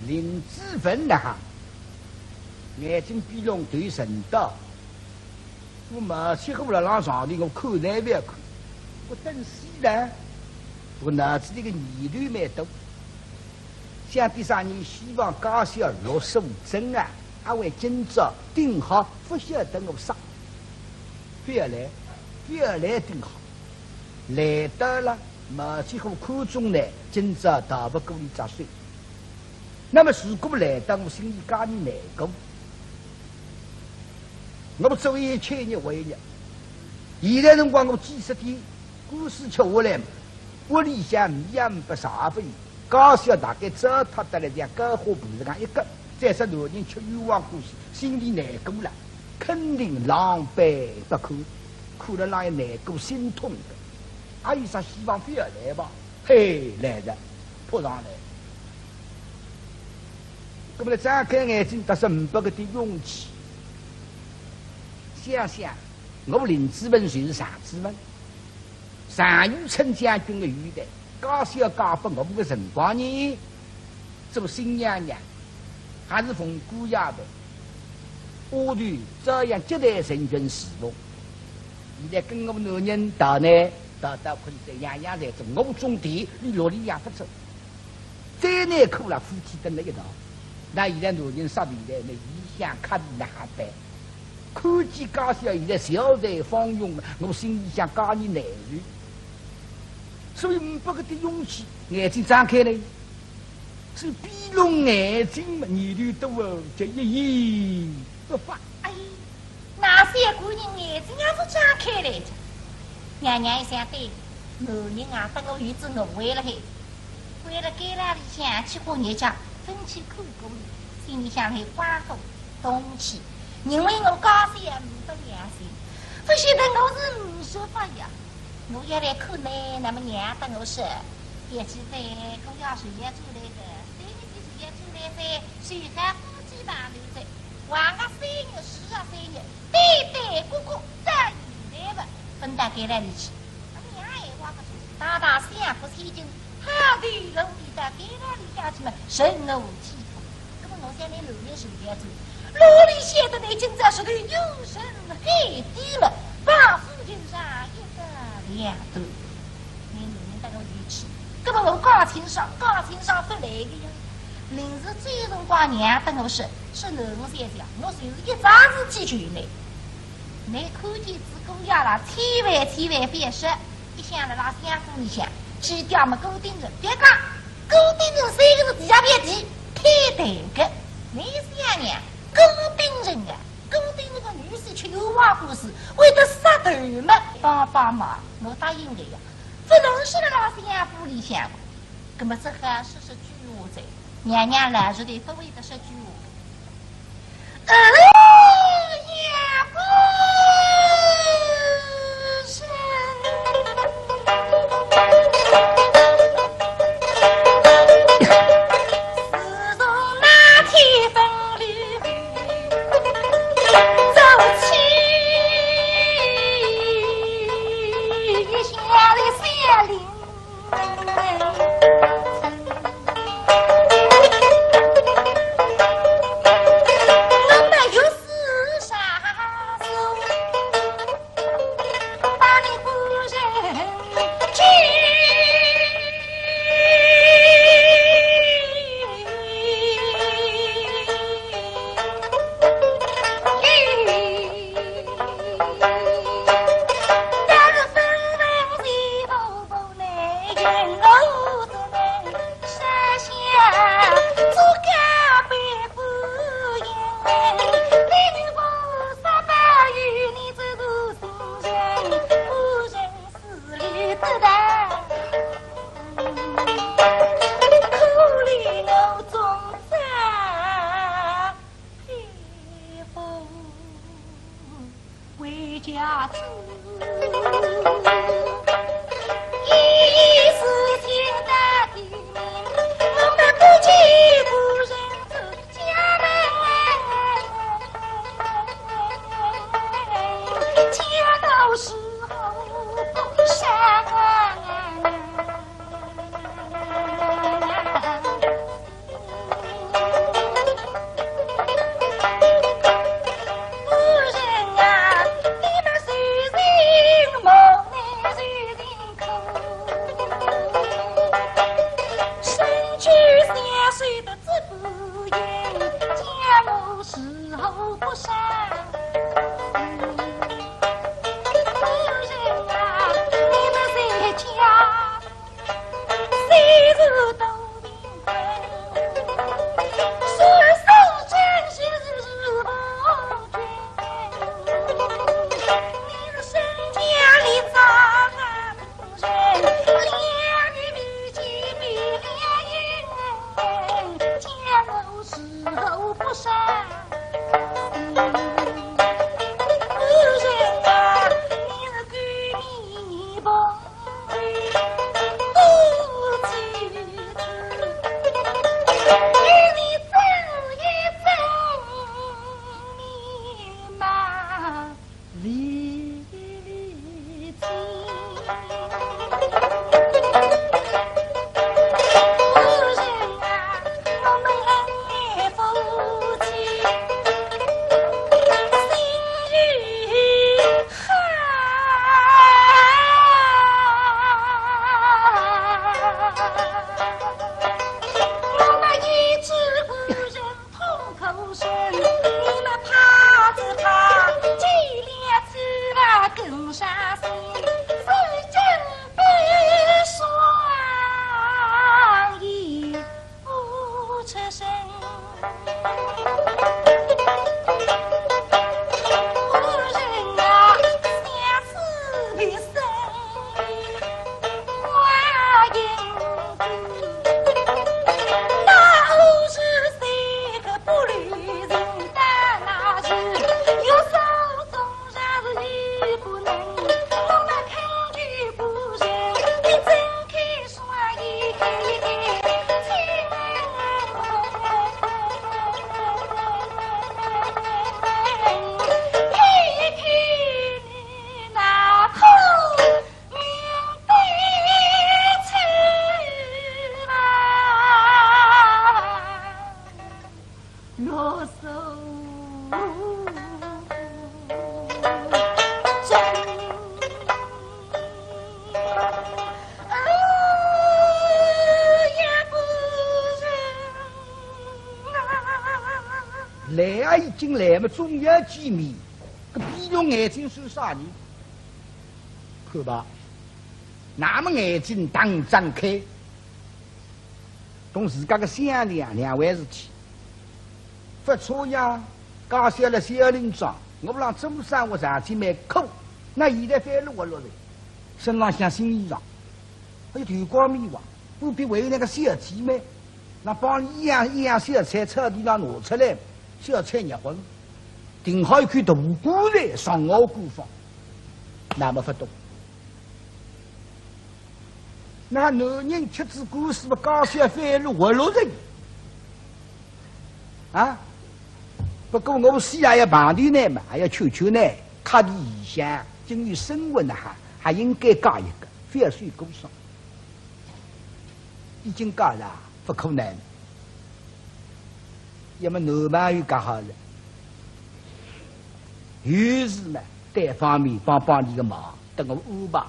林志文那哈，眼睛闭拢对神道，我没去后了拉床的，我看那边看，我等死了。我脑子里个疑虑蛮多，想第三年希望高校落手真啊，还为今朝顶好不晓得我啥，别来顶好，来到了没去后看中呢，今朝大不够你砸碎。那么如果来到我心里家里难过，我们作为一千年为日，现在辰光我几十天故事吃下来嘛，屋里向米也不啥不有，高小大概糟蹋得来点高花布子讲一个，再说老人吃冤枉故事，心里难过了，肯定狼狈不堪，看了让人难过心痛的，还有啥希望非要来吧？嘿，来的扑上来。那么来张开眼睛，得是500个的勇气。想想，我林志文就是常志文，常遇陈将军的余代，高小交给我们的辰光呢，做新娘娘，还是奉姑丫的，我团照样接待成群侍奉。现在跟我们男人到呢，到困在样样在做，我种地，你落里养不走，再难苦了，夫妻蹲在一道。那现在男人杀回来，那异乡看难办。看见高小现在小财放涌，我心里想教你难受。所以500个的勇气，眼睛张开来，是闭拢眼睛嘛，年龄多哦，这一不发。哎，那些姑娘眼睛也是张开来着。娘娘一想对，男人啊，等我儿子弄回了嘿，为了给那里想去过日家。分去苦果里，心里想来刮风东气，因为我高兴也不良心，不晓得我是50发呀。我也来看呢，那么娘的我说，也是在公要水也出来的，3年级水也出来噻，水海夫妻房里在，玩个3月10啊3月，对对姑姑这一来吧，分到给那里去。娘也话个说，大大相夫妻经。他的楼里的给那里下去嘛，神怒气愤。那么我现在楼里是这样子，楼里写的那今朝是个有神黑地了，把父亲上一个两头，你女人带我一起，那么我高情商不来的呀。临时最终光娘等我说，是男人先讲，我就是一张子记住来。你看见子宫压了，千万别说，一想了那相夫里想。去掉么固定人，别讲固定人3个字底下别提，太对个。你想呢？固定人啊，固定人个女婿吃有话故事，为了杀头嘛，爸妈，我答应的呀。不能是老师养不理想，那么这还是句话在，娘娘来时的不为的是句话。也不是。自从那天风里走起，一下的山林，我们有四杀手，把你夫人去。家子，一时听得的名，我们不急不认走家门，家时候不想来啊，已经来嘛，总要见面。个闭着眼睛算啥人？看吧，那么眼睛当张开，同自家个想两回事体。不错呀，刚写了小林章，我不让中山我上去买苦，那现在翻落了嘞，身上像新衣裳，还有头光面黄，不必为那个小姐妹，那帮一样小菜草地上拿出来。小菜热荤，定好一块大锅来上我锅房，那么不懂。那男人吃子故事嘛，刚小翻路活路人啊！不过我西也要旁地呢嘛，还要求求呢，他的异乡，经于生活呢还应该加一个非水沟上，已经加了，不可能。要么南蛮又搞好了，于是嘛，单方面帮你个忙，等我安排，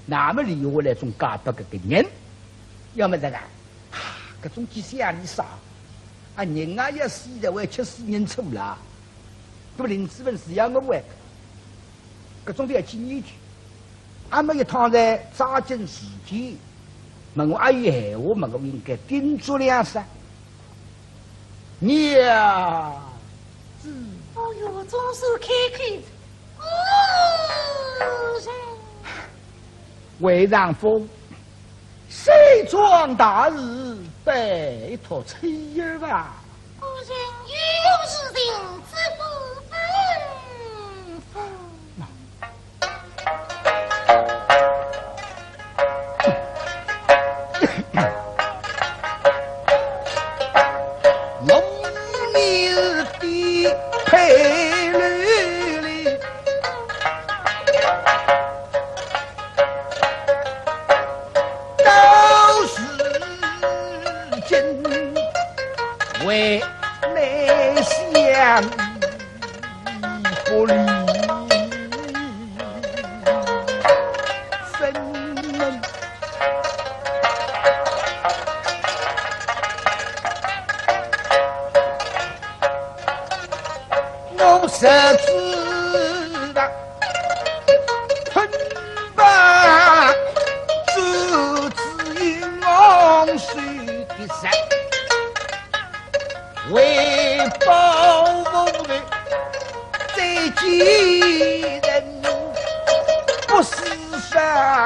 那么留下来种搞不个人，要么这个，搿种几想你啥？啊，人啊要死的，为吃死人错了，搿么林志文是要我为，搿种都要经验去。阿么一趟在扎紧时间，问我阿有闲话，问我应该叮嘱两声。娘子，哎呦，总是开开的，为丈夫，谁壮大事，拜托妻儿吧。夫人有事情自不吩咐。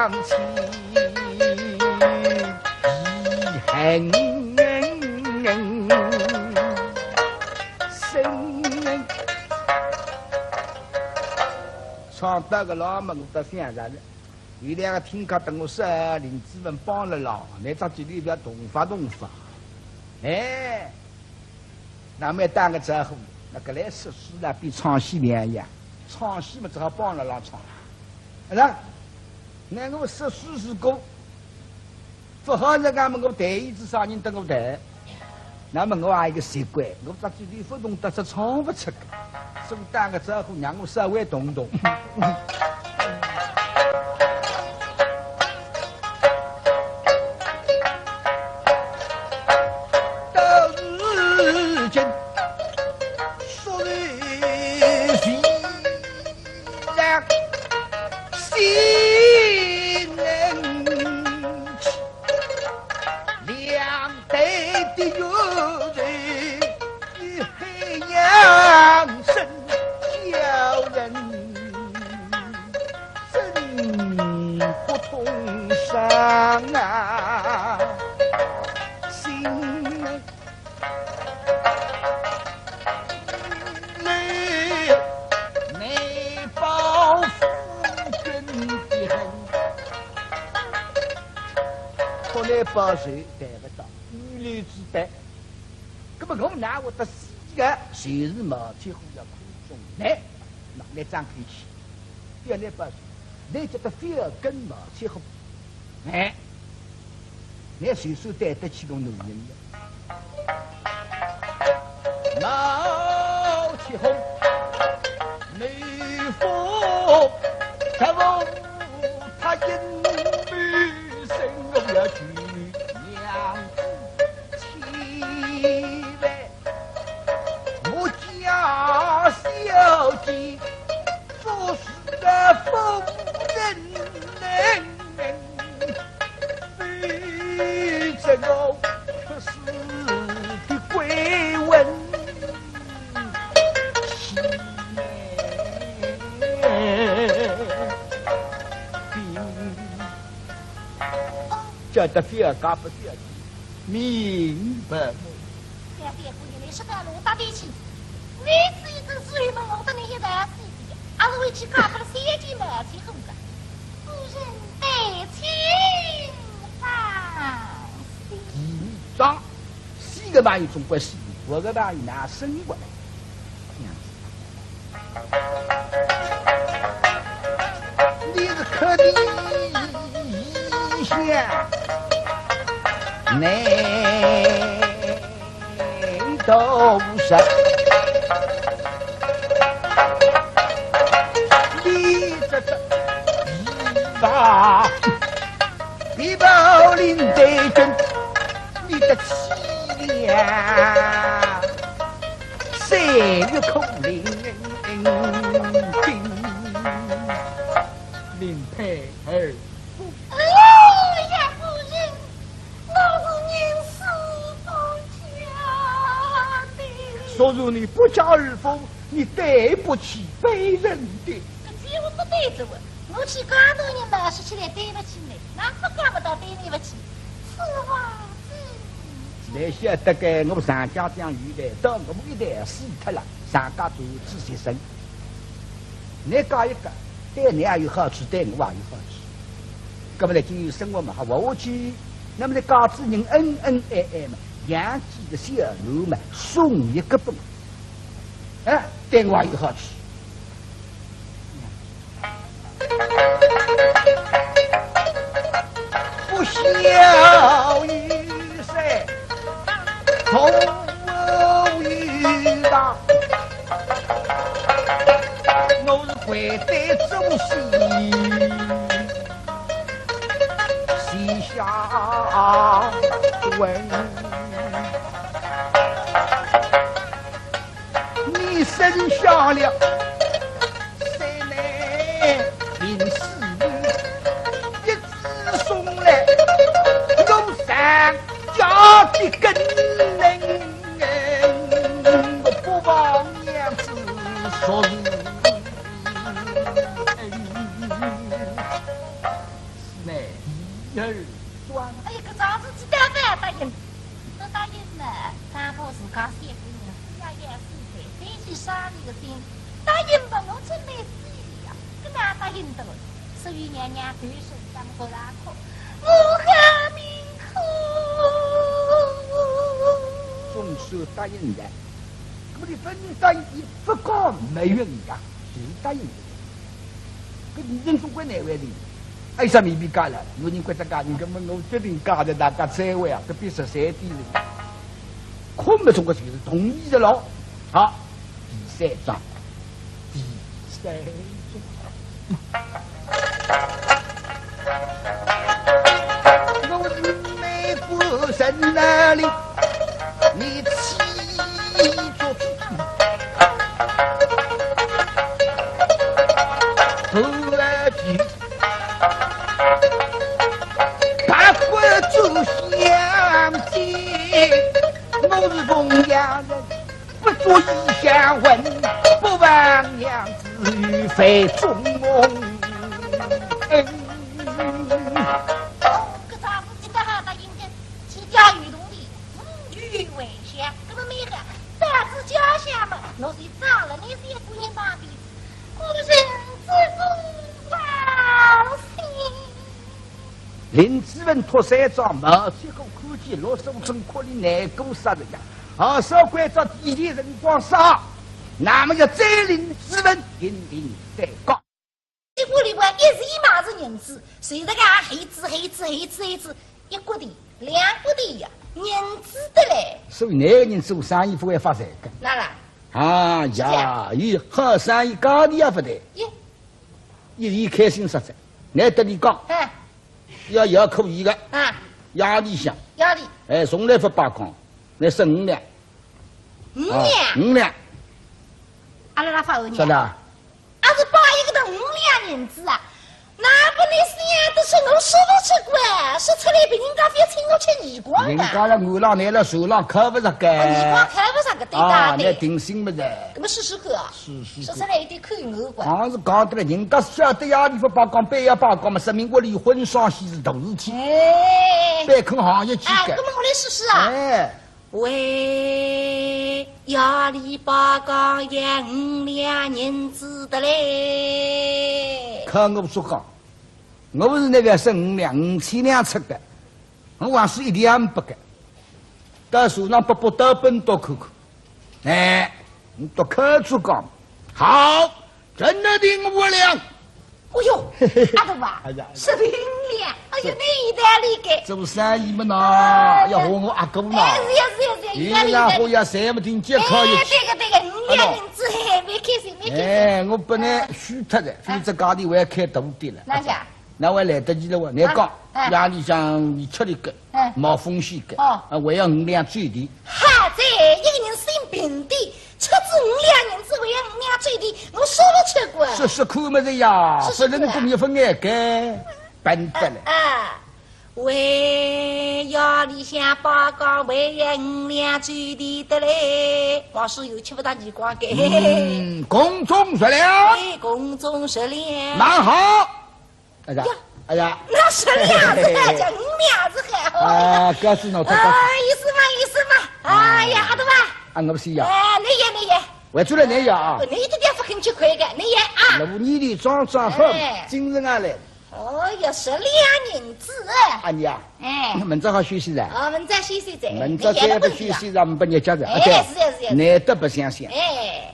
想起遗恨深，闯到个老门到乡上了。有两个听课等我说，林志文帮了老，那张嘴里边动发。哎，那么当个之后，那个来说书呢，比唱戏两样，唱戏嘛只好帮了老唱。那我说书是个，不好那俺们我带一只啥人等我带，那么我还有一个习惯，我张嘴里不动得是唱不出个，所以当个之后让我稍微动动。报税带不到，女流之辈。那么我拿我的四个就是毛天虎要空中来，那张开去，第二来报税，你觉得非要跟毛天虎，哎，你随手带得起个女人的，毛天虎，女夫，他我他因女生我要去。小姐，做事的妇人，非这个可是的贵文这的非要搞不掉，明白吗？两边姑娘，你是在路打得起？你是一个水门我的那些大事情，还是会去搞他的三斤毛钱红的，夫人得请放心。上四个朋友总归是我个朋友拿生活来，你是可的一下，你都是。一宝林对阵你的凄凉，岁月空灵林佩儿。哎呦呀，夫人，我是年事不佳的。说如你不教而风，你对不起别人的。只有不对着我。我去干多人嘛，说起来对不起你，哪不干不到对你不起？此话你晓得个，我上家这样遇来，到我们一代死脱了，上家做仔细生。你搞一个，对你也有好处，对我也有好处。那么呢，今有生活嘛，还活下去。那么呢，搞子人恩恩爱爱嘛，养几个小奴嘛，送一个本，哎，对我也有好处。不孝于谁，同于大。我是会得忠心，西夏问你生下了。的根人，我不忘娘子说是装。哎呀，搿桩事体答应答应，都答应了。三宝自家三个人，四爷爷四岁，飞起杀你个心，答应吧，我真没主意呀，搿哪答应得了？所以娘娘对手相不拉可，我何命苦？总是答应的，我的分答应不告没原因，是答应的。搿人总归难为的。哎，啥咪比干了？有人觉得干，你根本我决定干的大家在位啊，这比13点人，可没中国就是同意的喽。好，第3章，第3章，我是美国神那里，你起做主。不来去，八国就相见。我是凤阳人，不做异乡闻，不忘娘子与非中梦。搿桩事体得好答应的，去钓鱼洞里，鱼为香，搿么每个大子家乡嘛，侬是长了，你是一个人当的，我的人之父放心。林子文托3章，毛铁狗看见罗守正可怜难过杀人呀！少关照地里人光杀，那么要再林子文引领再告。这屋里边一时一码子银子，谁得个黑子，一国的2国的呀，银子的嘞。所以哪个人做生意不会发财的？那啦，啊呀，伊好生意家里也不对，一开心实在，难得你讲，要可以的，压力响，哎，从来不罢工，那是5两，5两，阿拉发5晓得？俺是把一个的5两银子啊，哪不你是呀？都是我说不出过，说出来被人家非请我吃耳光人家了我浪来了手浪看不着个，耳光看不上个，对大那对。定心不是？那么试试看啊，说出来有点口耳光。光是讲得了，人家晓得压力不罢工，半夜罢工嘛，说明我离婚双喜是大事体，哎，别看行业去那么我来试试啊。哎。喂，压力罢工也5两银子的嘞。看我说讲，我是那个是5两5000两出的，我还是1两不给。到树上不到本多看看，哎，你都看出讲，好，真的定5两。哎呦，阿头啊，是5两，哎呦，你一代里给。做生意嘛喏，要和我阿哥喏。哎，是，伊然后要3不停接靠一起。对个，5两银子还没开心，没开心。哎，我本来虚脱的，否则家里我还开大店了。哪家？那我来得及了，我你讲，夜里向你吃的个，冒风险个，我要5两最低。哈在一个人生病的，出资5两银子，我要5两最低，我说不出过。试试看么子呀，不人工一分眼干，笨得了。为要里向罢工，为要5两最低的嘞，王叔有吃不到耳光给。公众说了。公众说了。蛮好。哎呀，那10两子还叫5两子还好。啊，哥是脑子。意思嘛。哎呀，阿头啊。我不是呀。你也。我做了你呀啊。你一点不肯吃亏的，你也啊。路你的装好，精神啊来。哦哟，10两银子。啊你啊。明早好休息噻。明早休息噻。明早再不休息，咱们不日家噻。是。难得不想想。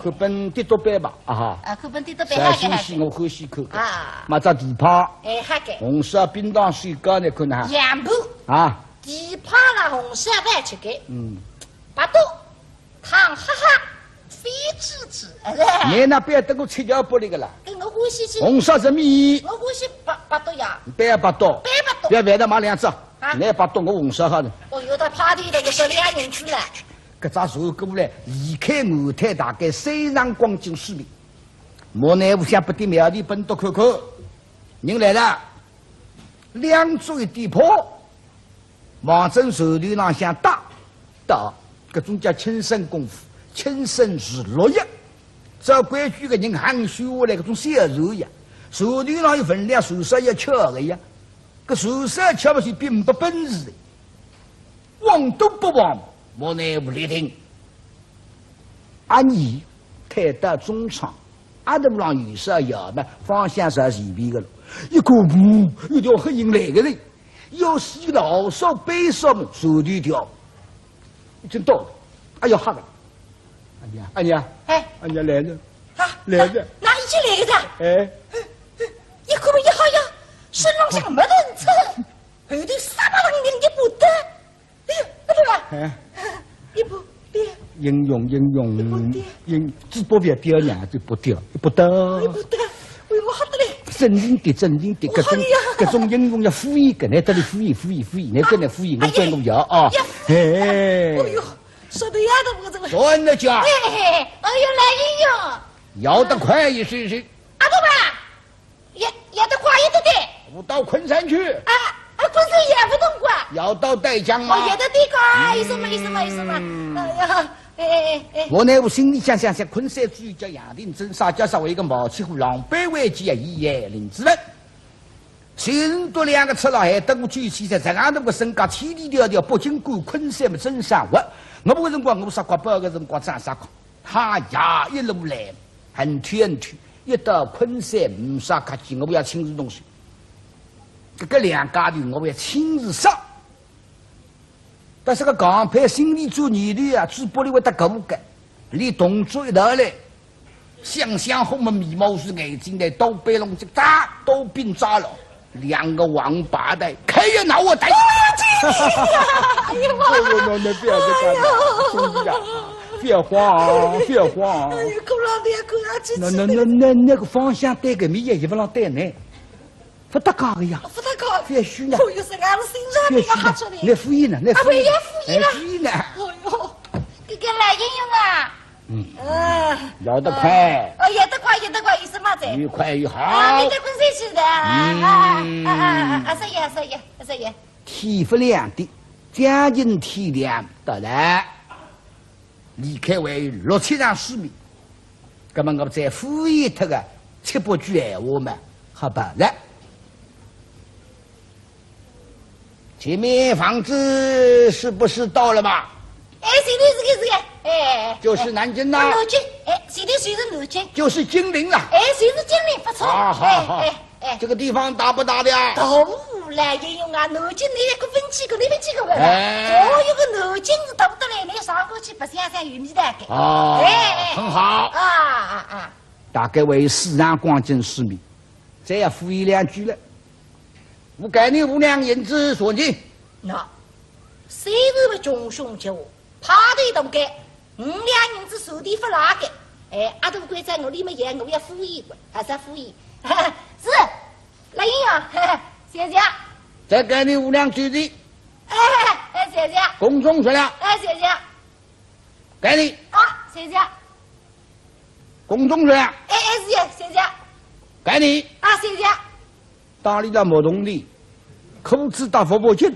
看本跌多班吧，哈。看本跌多班好休息我欢喜看。啊。马扎地趴。好的。红烧冰糖水糕呢，看哈。羊铺。啊。地趴了红烧饭吃的。八多，汤哈哈，飞滋。你那边等我吃条玻璃个啦。跟我欢喜吃。红烧什米？我欢喜八多呀。别8多。不要外头买2只。你8多我红烧好的。哦，有的趴地的我说2银子了。搿只茶过来，离开后台大概3场光景水平。莫奈无想不得庙里奔到看看，人来了，2足一点破，往正手头上向打，搿种叫亲身功夫，亲身是落叶。照规矩的人喊修下来，搿种小手呀，手头上有分量，手上要巧个呀。个宿舍瞧不起并不本事的，忘都不忘，我内无力听。阿你太大中场，阿都不让有时要嘛，方向是随便的了。一个步，有条黑影来个人，要洗老少背上们手提条，已经到了。哎呀，哈了，阿娘，哎，阿娘来了，啊，来了，哪一起来的？哎，一个一好呀，身上像没人车，后头沙巴冷冷的不得。哎呀，不对了，一步对，应用，只不别掉娘就不掉，不得，不得，哎呦，好得嘞！真正的，各种应用要敷衍个，来这里敷衍，来跟来敷衍，我跟我要啊，哎呦，说的呀都不怎么。算了家，哎呦，来应用，要得快一些些，阿伯吧，也得快也得对。我到昆山去，昆山也不懂管。要到带江吗？也得对个，意思嘛，哎呀。我呢，我心里想，昆山主叫杨定真，撒娇稍微一个毛起虎狼狈为己啊，一言林之人。新多两个车了，还等我举起在这样那个身高天地迢迢，北京过昆山么真生活。我不个辰光，我傻瓜不个辰光长傻瓜，他呀一路来，很远，一到昆山没啥客气，我不要亲自动手。这个两家头我要亲自上。但是个港派心里做女的啊，嘴巴里会得狗个，连动作一道来，香红么眉毛是眼睛的，都被弄这扎，都变扎了，两个王八蛋，开呀拿我逮！哎呀妈呀！那不要这个，兄弟呀，别慌。哎呀，够老的呀，够啊！那个方向对个米也不让对呢，不得搞个呀，不得搞，别虚呢，我有是俺们心上面要喊出来，来敷衍呢，来敷衍呢，哎呦，这个来应用啊，要得快，也得快，有什么在？越快越好。你在昆山去的，是也。天不亮的，将近天亮到了，离开为6、7场市民，那么我再敷衍他个7、8句闲话嘛，好办了。前面房子是不是到了吧？是个，就是南京呐。南京，现在谁是南京？就是金陵了。谁是金陵？不错。好，这个地方大不大的呀？大来应用啊，南京那个分几个，那边几个个，有个南京是到不得来，那上过去不想有米大概。很好。大概为市场光景市民，再要敷衍2句了。我给你5两银子索金。那，谁是个穷凶极恶，怕的都该5两银子手提不拉个。阿都贵在我里面也我要敷衍过，还是敷衍。是，来应用，谢谢。再给你5两橘子。谢谢。公众说了。谢谢。给你。谢谢。公众说了。谢谢。给你。谢谢。打理了毛洞里，裤子打佛脖紧，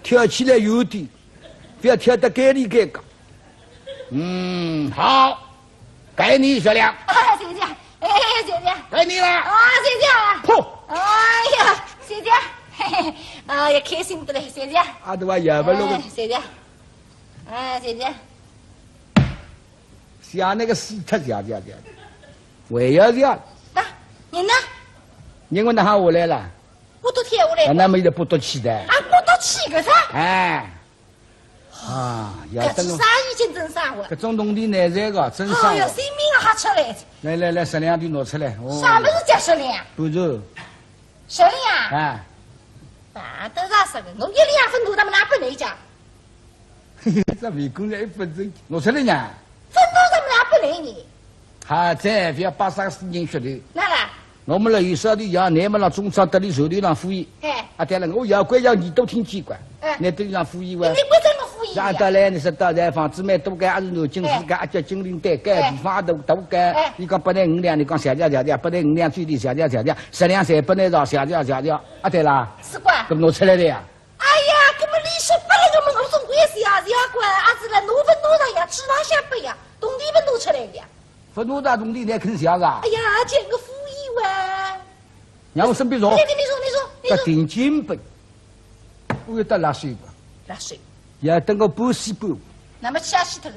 跳起来有点，不要跳得该里该高。好，给你1两。谢谢。谢谢。给你了。谢谢。嚯！哎呀，谢谢。也开心的嘞，谢谢。阿都话也不弄。谢谢。谢谢。像那个死特家，为要这样。那你呢？你问他喊我来了。我都听我来。那么也不多期待。我都去个啥？要等这啥已经真啥我？这种东西难这个真啥？哎呀，谁命还出来？来，10两的拿出来。啥么子叫10两？不是。10两。都啥10个？我1两分多，他们拿不来讲。这为工人1分钟，拿出来呢。分多他们拿不来你。还在不要把啥事情说的。那啦。我们了有少的要你们让中超得里手里让敷衍。对了，我要管要你都听机关。你得让敷衍哇。你不怎么敷衍？让得来你说到在房子买多干还是南京市干，叫金陵单干，地方都干。你讲不来5两，你讲下调，不来5两最低下调，10两3不来着下调。对啦。是管。咁拿出来的呀。哎呀，根本利息不来个么？我总归是呀管，是了，挪分挪上呀，吃哪下不呀？东地分挪出来的呀。分挪到东地来肯下个。哎呀，捡个敷衍哇。让我身边说。你得定金本，我要得纳税吧？纳税。要等个半死半。那么去啊，洗头了。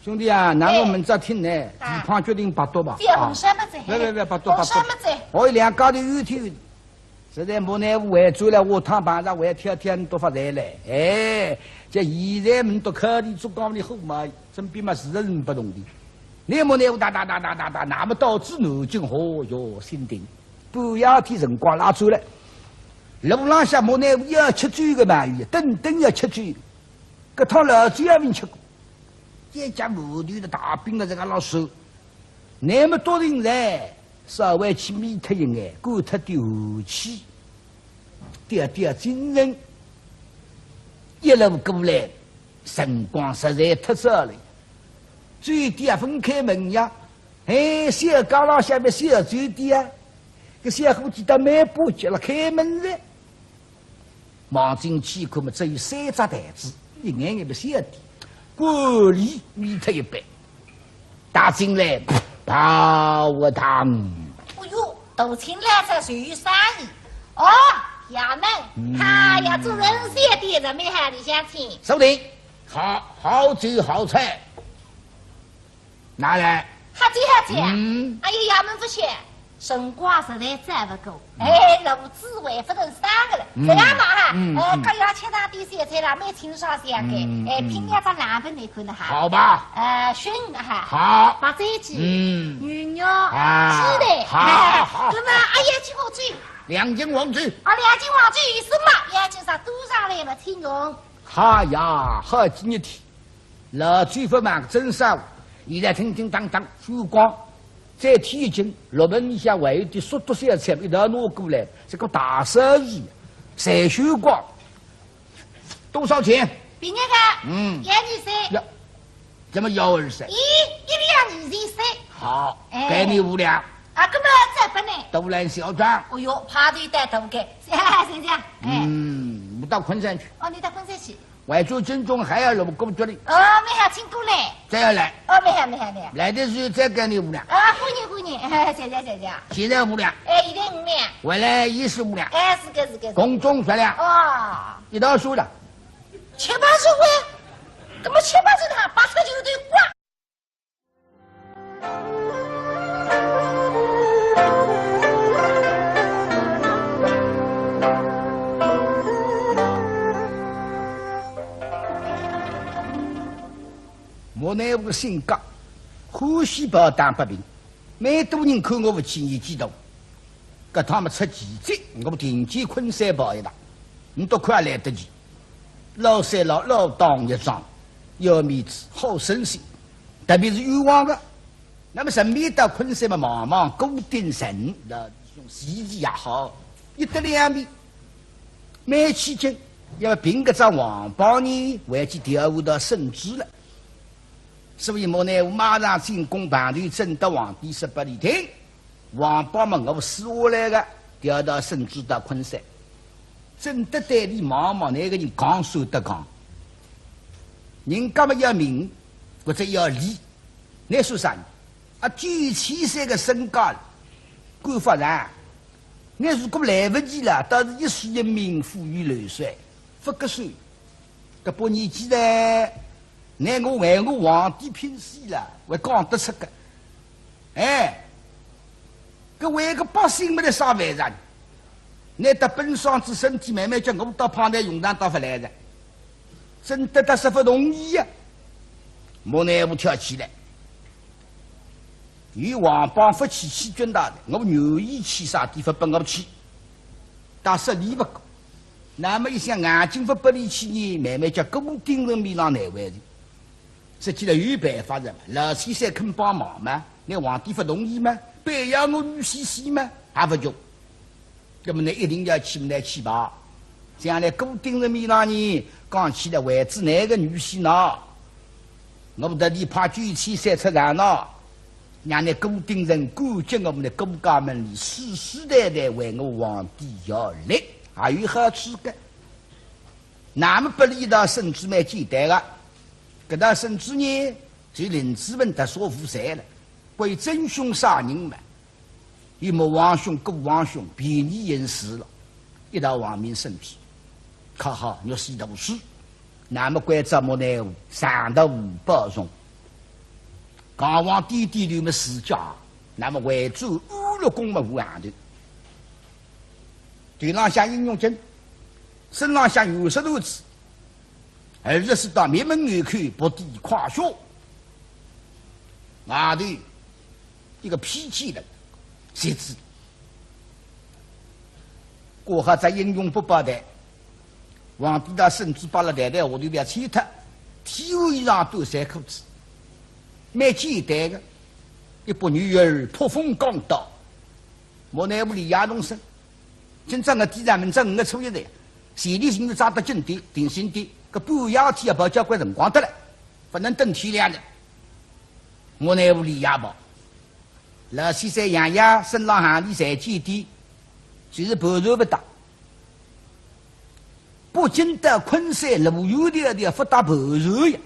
兄弟啊，那我们这听呢，地方决定拔多吧。红山么子？别，拔多。红山么子？我一两高头有天，实在没奈何，还做了我汤班上，还天天都发财嘞。哎，这现在们都靠你做工的好嘛，身边嘛是人不同的。你没奈何打，那么导致南京哦哟心定，半夜天辰光拉走了。路浪下没奈何要吃猪个鳗鱼，顿要吃猪。搿趟老猪也没吃过。这家部队的大兵的这个老手，那么多人来，稍微去灭脱一眼，管他的武器，点精神，一路过来，辰光实在太少了。最低啊，分开门呀，哎，小高廊下面小最低啊，这小伙计到蛮不急了，开门了，望进去看嘛，只有3只台子，一眼眼的小的。管理灭脱一半，打进来泡个汤。哎呦，都请来这属于生意哦，衙门，他要做人些的人没喊你想听。收定，好酒好菜，拿来。好酒。哎呀，衙门不行，辰光实在再不够，路子还不能上个了。这样嘛哈，各要吃上点咸菜啦，蛮清爽香的。品两张蓝本来看的哈。好吧。熏哈。好。白斩鸡。牛肉。鸡蛋。好。那么2斤黄酒。2斤黄酒。2斤黄酒有什么？2斤啥多上来不听用。好呀，好几日天，老嘴不忙真少，现在叮叮当当曙光。再添一斤，6门以下还有点速度小菜，一道拿过来，这个大生意，谁收光？多少钱？比那个123。呀，怎么123？一两23。好，给你5两。啊，那么再不呢？都来小张。哦哟，排队带头给，先生。我到昆山去。哦，你到昆山去。外州正宗还要入过这里。哦，没好请过来。再要来。哦，没好。来的时候再给你5两。啊，欢迎。谢。现在5两。一人5两。回来25两。是个。公众1两。哦。一道数了。7、8十回，怎么7、8十趟，8车就得挂。我那个性格，欢喜把当不平，蛮多人看我不起年纪大，搿趟么出奇迹，我定见昆山跑一趟，你都快来得及。老三老当一桩，要面子，好身心，特别是冤枉的。那么顺便到昆山嘛，忙忙固定城，那用席地也好，一得2面，蛮起劲。要凭搿张黄榜呢，还去调回到省治了。所以莫奈我马上进宫盘团，征得皇帝18里厅，黄榜嘛我撕下来个，调到省治到昆山。征得代理忙那个人刚说得刚，人家么要名或者要利，你说啥呢？啊，97岁个身高，官法上，你如果来不及了，倒是一时一名富裕流水，不个税，搿把年纪呢？乃我为我皇帝拼死了，还讲得出个，搿为个百姓没得啥犯上，乃得本双子身体慢慢叫我到旁台用场到不来的，真得他是不同意呀。莫奈我跳起来，与王邦不起起军大的，我愿意去啥地方帮我去，但是理不够。那么一想眼睛不不离去呢，慢慢叫固定人面上难为的。实际上有办法的嘛，老先生肯帮忙吗？那皇帝不同意吗？培养我女婿婿吗？还不就？那么你一定要去来去吧。将来固定人面上呢，讲起来为止哪个女婿呢？我们这里派97出场呢，让那固定人感激我们的国家们里世世代代为我皇帝效力，还有好处的。那么不理到甚至蛮简单的。搿道甚至呢，就林子文他说服谁了？为真凶杀人嘛，与莫王兄、顾王兄便宜人事了。一到王明身边，靠好若是读书，那么关照莫奈何上得无包容。刚王弟弟留么世家，那么为主乌禄公么无行头。腿上像应用针，身上像有石头子，而日是到面门眼看不敌胯下，外头一个脾气人，谁知过后再应用不报的，皇帝他甚至把了袋袋下头不要拆脱，体后衣裳都三裤子，蛮简单的，一把女儿破风刚刀，莫奈何里亚东生。今朝我地上门这5个初一日，前里寻日抓得紧点，定心点，个半夜天也跑交关辰光得了，不能等天亮的。我乃屋里也跑，老先生爷爷身上行李才几点，就是盘缠不打。不仅到昆山路远的不打盘缠呀，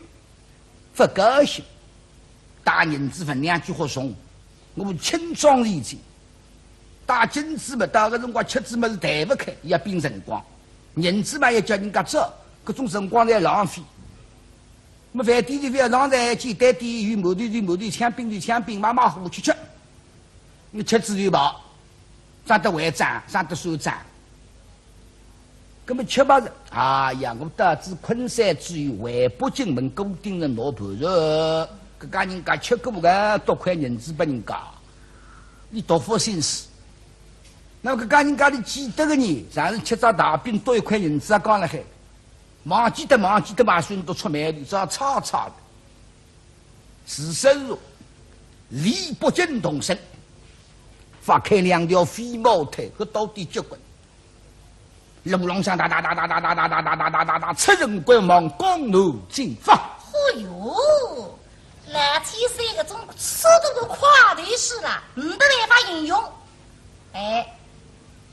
不高兴，大人子分2句话送，我轻装义气。打金子嘛，到个辰光吃子嘛是抬不开，也变辰光；银子嘛也叫人家走，各种辰光在浪费。么饭店里饭上菜简单点，鱼毛头鱼毛头，枪兵鱼枪兵，马马虎虎吃。你吃子就饱，长得会长，长得手长。那么吃吧是，哎呀，我得知昆山之于回北京门固定的拿盘缠，搿家人家吃过个多块银子拨人家，你多花心思。那个家人家里记得个人，上次吃张大饼多1块银子啊，讲了海，忘记得嘛，孙都出卖的，只要吵吵的。事实上，李北京同生，发开2条飞毛腿和到底结棍，路浪上打，出人关望，江南进发。哎呦，蓝天3个钟速度都快的是了，没得办法形容。哎。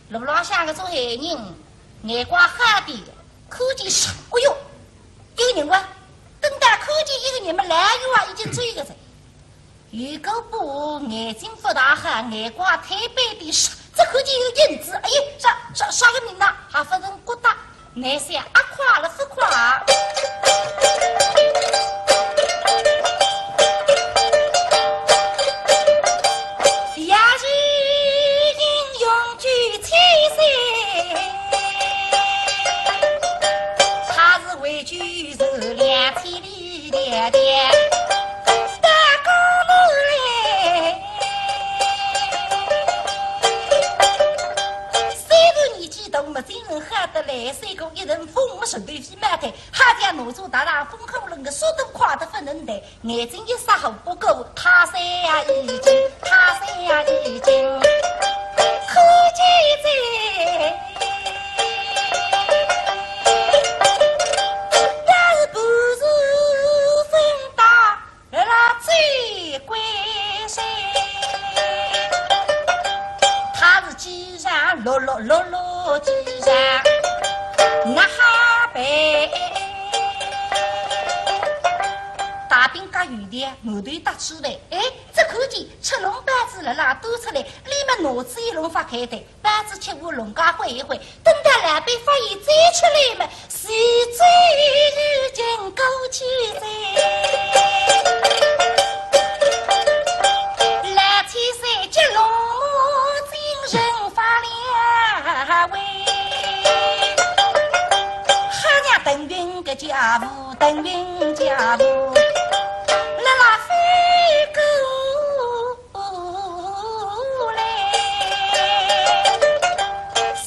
路浪向个做海人，眼光黑的，看见是，哎呦，一个人哇，等到看见一个人嘛，蓝雨啊已经追个人，有个不眼睛不大黑，眼光太白的是，只看见一个影子，哎呀，啥个名呐？还不人觉得难想啊，快了不快？3个一人风没顺对飞马腿，哈家奴主大大风口冷个速度快得不能逮，眼睛一撒后不够，他山呀已经，可见在。但是不是分大那最关心，他是机上落机上。那哈白大兵家有的后头打出来，哎，这看见吃龙板子了啦，多出来，立马脑子一笼发开的，板子吃过龙家会一会，等到两边发现再出来嘛，是最如今勾起在。蓝天山接龙精神发亮喂。等云个家务，等云家务，啦啦飞过来，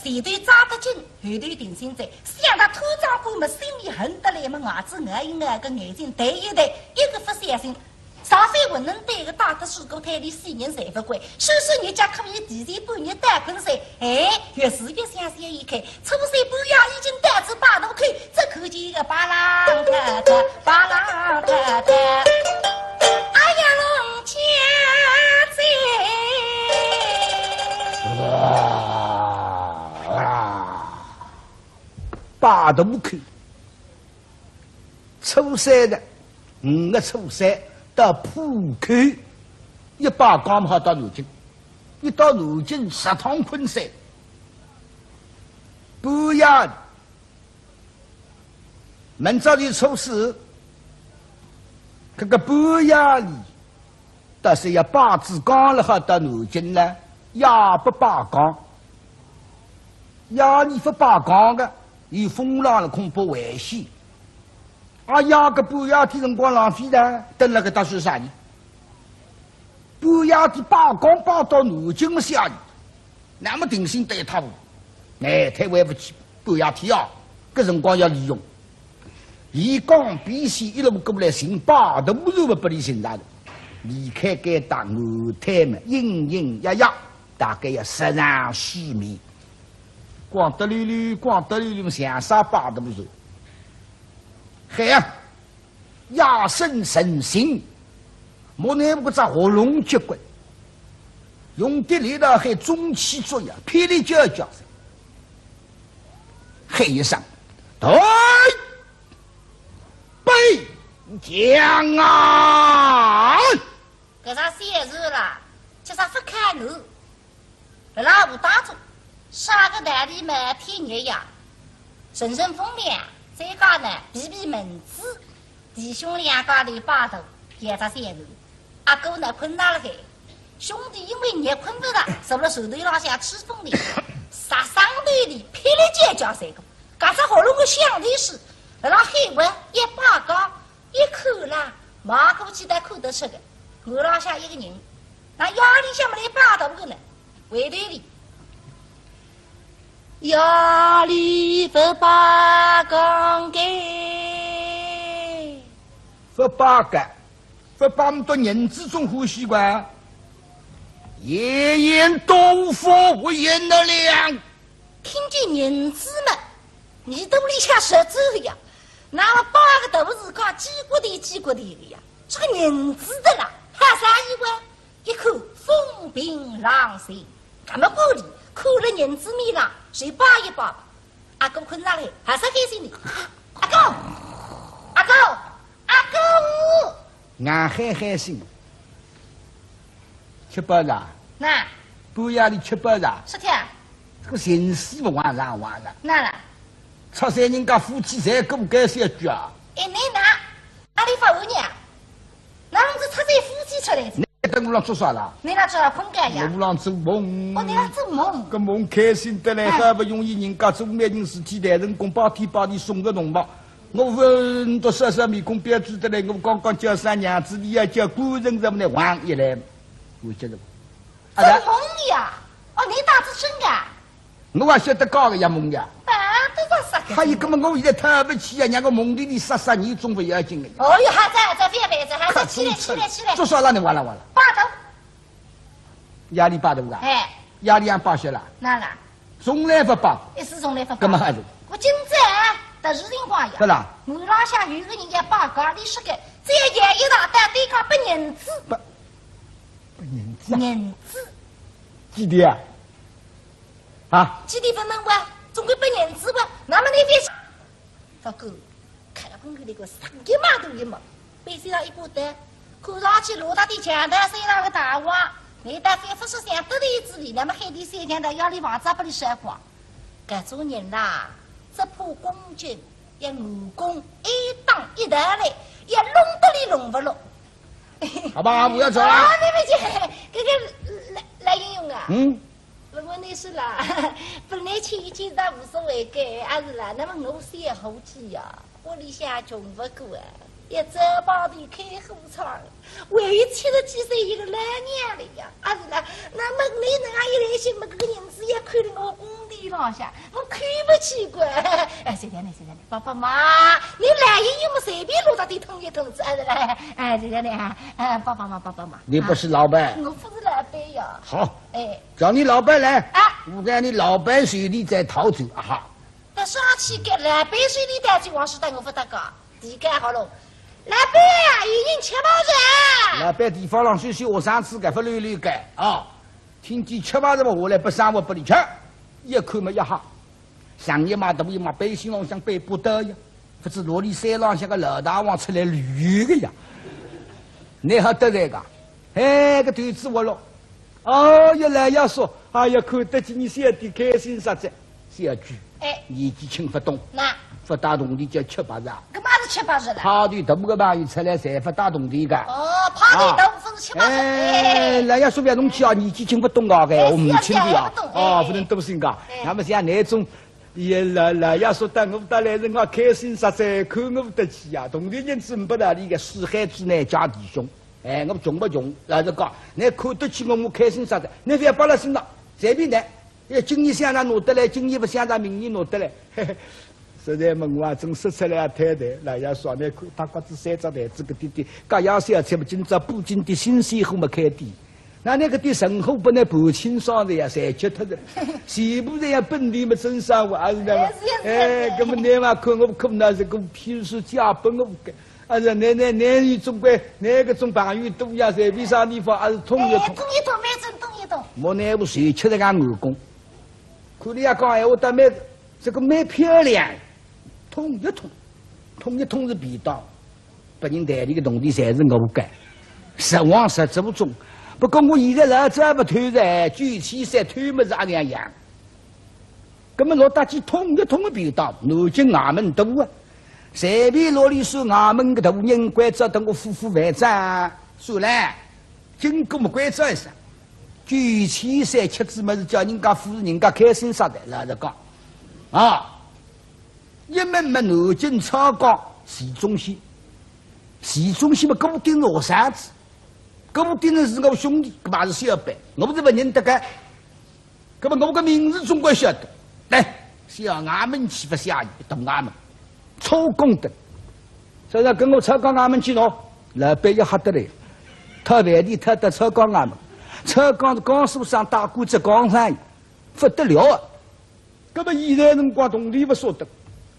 前头扎得紧，后头定心在，想到土长官们心里恨得来嘛，牙子挨一挨个眼睛抬一抬，一个不相信。上非不能对个大的水果摊里4年才不归，叔叔人家可以提前半年带盆水，哎，越是越想想一看，初三半夜已经带着大头看，只看见一个巴郎太太，哎呀龙家在，大头看，初三的5个初三。到浦口，一把刚好到南京，一到南京10趟昆山，衙里，明朝的初四，这个半夜里，但是要把子讲了好到南京呢，也不罢岗，夜里不罢岗的，有风浪了恐怕危险。夜个半夜的辰光浪费呢，等那个打算啥呢？半夜的罢岗罢到南京下里，那么定心对他不？哎，太回不去，半夜天啊，搿辰光要利用。以讲必须一路过来行八都路不离行上的，离开该大后台们隐隐约约，大概要10-10米。光得溜溜，光得溜溜，像啥八都不是。嘿呀，压身神行，莫奈不在喉咙结棍，用的力道还中气作用，霹雳叫叫声，嘿一声，对。背将啊！搿啥写字啦？叫啥不开路？老吴打住，啥个代理满天热呀？阵阵风凉，再加呢避避蚊子，弟兄两家里把头，也在写字。阿哥呢困到了海，兄弟因为热困不着，受了手头浪向起风的，杀伤队里霹雳尖叫三个，刚才喉咙个响的是。让黑文一把高一口啦，马过去才口得吃的。我拉下一个人，那压力下没来把到个呢，围队里压力不把杠给，不把干，不把么多人之中呼吸管，夜宴豆腐无言的亮。听见人子们，你都里下舌头呀！那么八个豆子搞几国的呀，这个人子的啦，还啥一问？一口风平浪静，咱们锅里扣了人子米啦，谁扒一扒吧？阿哥困上来，还是开心的。阿哥，阿哥，阿哥，俺开心，吃饱了？那半夜里吃饱了？是天。这个心思不往上往了。那了。出三人家夫妻才够该些句啊！哎，你那阿里发我呢？那侬是出三夫妻出来的？你在路上做啥啦？你那做困觉呀？路上做梦。哦，你那做梦？个梦开心得来，好不容易人家做媒人事体，台人公包天包地送个农忙。我问到杀面孔标注得来，我刚刚叫上娘子，你要叫官人什么的，王一来，我觉得。做梦呀！哦，你打是真的？我还晓得搞个呀梦呀。还有个么？我现在特不起呀，让个梦里杀你总不要紧的。哦哟，还在别还在起来！做啥了？你完了。八头。压力八头啊？哎。压力也八血了。哪了？从来不八。一时从来不八。干嘛还是？我今朝到日情况呀。对啦。我拉下有个人家八个，你说个这样一大单对讲不人子。不人子。人子。几点啊？啊？几点分门哇？总归不人子吧？那么那边，大哥，看了公园那个上一码都一码，背身上一个单，看上去罗大的墙头身上个大娃，你到反复说想得的子里，那么海底三墙的要里房子不里晒光，搿种人啦，只怕公军一武功一当一打来，也弄得里弄不落。好吧，不要走了。啊，对不起，这个来应用啊。问题是啦，本来去一件倒无所谓个，还是啦，那么我先后记呀，屋里向穷不过啊，一早帮地开火厂，为70几岁一个老娘了呀，还是啦，那么你能啊一来心么？这个人子也看了我工地浪下，我看不起过。哎，随便你，爸爸妈，你来一有么随便落到地捅一捅子，还是啦，哎，随便你啊，爸爸妈。你不是老板？我不是老板呀。好。哎，叫你老板来啊！我让你老板手里再逃走啊！哈！那上去给老板手里带去往事带我不得搞，地干好了。老板啊，有人吃饱着。老板地方上休息，我上次干不溜溜干啊！听见吃饱着我来不生活不理吃，一看嘛一哈，上一码大一码背心浪向背不得呀，不知罗里山浪向个老大王出来旅个呀，你好得来个，哎个头子我了。哦，一来要说，哎呀，看得起你小弟开心实在，小句。哎，年纪轻不懂，那不打铜的叫7、8十。干嘛是7、8十了？跑队大个朋友出来，才不打铜的个。哦，跑队都不是7、8十。哎，人家说不要弄起啊，年纪轻不懂啊，个我唔清的啊。哦，不能多心个。那么像那种。也来呀！说得我得来人我开心实在，看我得起呀！同龄人真不大理个四海之内家弟兄，哎，我穷不穷？老实讲，你看得起我开心实在，你不要把那心上随便来。要今年想让拿得来，今年不想让明年拿得来。嘿嘿，实在问我真说出来太太，来呀说你看大瓜子3只台子个弟弟，家要小才不今朝不仅的新鲜货没开店。那个的生活不能不清爽的呀，才觉得的。全部人家本地么真生活，还是那么，哎，根本你嘛看我可那是个，譬如说家本我不干，还是男女总归哪个种朋友多呀？在为啥地方还是统一统？统一统，没真统一统。我那部谁吃得俺耳光？看你也讲哎，我倒蛮这个蛮漂亮，统一统是便当，别人代理的农地侪是我干，实往实做不中。不过我现在老早不推噻，举起山推么是阿样样。那么老大去统一的便当，南京衙门多啊，随便罗里说衙门个大人关照等我夫妇饭账，算了，经过么关照一声，举起山吃子么是叫人家富人家开心啥的，老实讲，啊，一门么南京超港市中心么固定学生子。搿部电视是我兄弟，搿嘛是小辈，我不是不认得个，搿么我个名字总归晓得。来，小衙门去不下雨，大衙门，超功德。所以说跟我超高衙门去喏，老板要吓得来，讨饭店讨到超高衙门，超高是江苏省大锅子江山，不得了啊！搿么现在辰光同地不说得，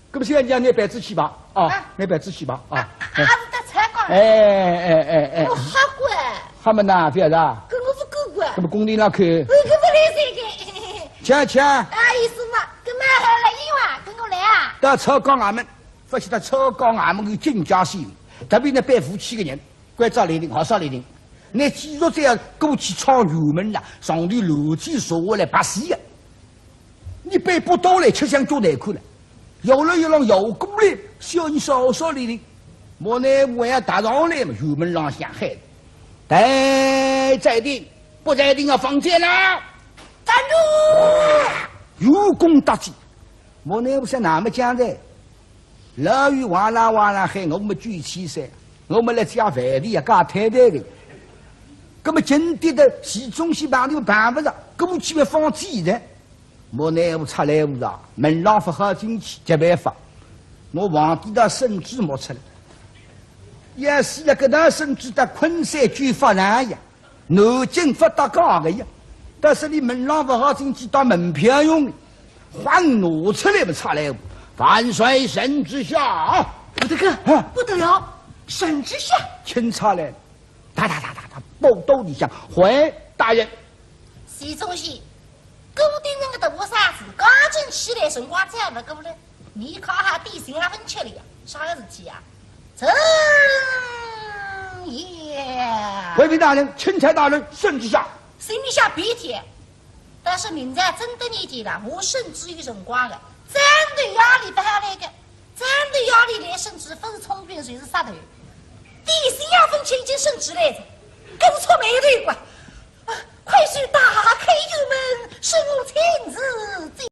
搿么现在讲拿板子去吧，啊，拿板子去吧，啊。还是在超高。哎。我好乖。他们呐，不要的。跟我不够乖。那么工地那去。我可不来这个。请。啊，意思嘛，跟妈好来一碗，跟我来啊。到超高衙门，发现到超高衙门有金家戏，特别那办夫妻的人，关照雷霆，好少雷霆。那继续这样过去闯油门啦，上头楼梯坐下来拍戏呀。你背不到来，吃香就难看了。有了有了有过来，小你少雷霆，莫呢我要打上来嘛，油门上下害的。在定，不在定要放箭了！站住！有功大吉，我那不是那么讲的，老于哇啦喊我们举起噻，我们来加饭的呀，加太太的。那么今天的市中心旁头办不上，过去要放鸡的，我那不出来不上，门廊不好进去，没办法，我皇帝的圣旨没出来。也是那个那甚至到昆山军发难呀，南京发达高个呀，但是你门廊不好进去当门票用的，还拿出来不出来，万岁圣旨下，我的个不得了，圣旨下，钦差来，哒，报道里向，回大人，习中心，固定那个大傻子，刚进起来辰光再不够了，你考下地形啊分吃了呀，啥个事体啊？正也，回禀大人，钦差大人，圣旨下。心里下鼻涕，但是明在真的年纪了，我甚至于辰光了，真的压力不下来个，真的压力来，甚至不是充军，谁是杀头？地形要分清已经升职来着，跟错没对过，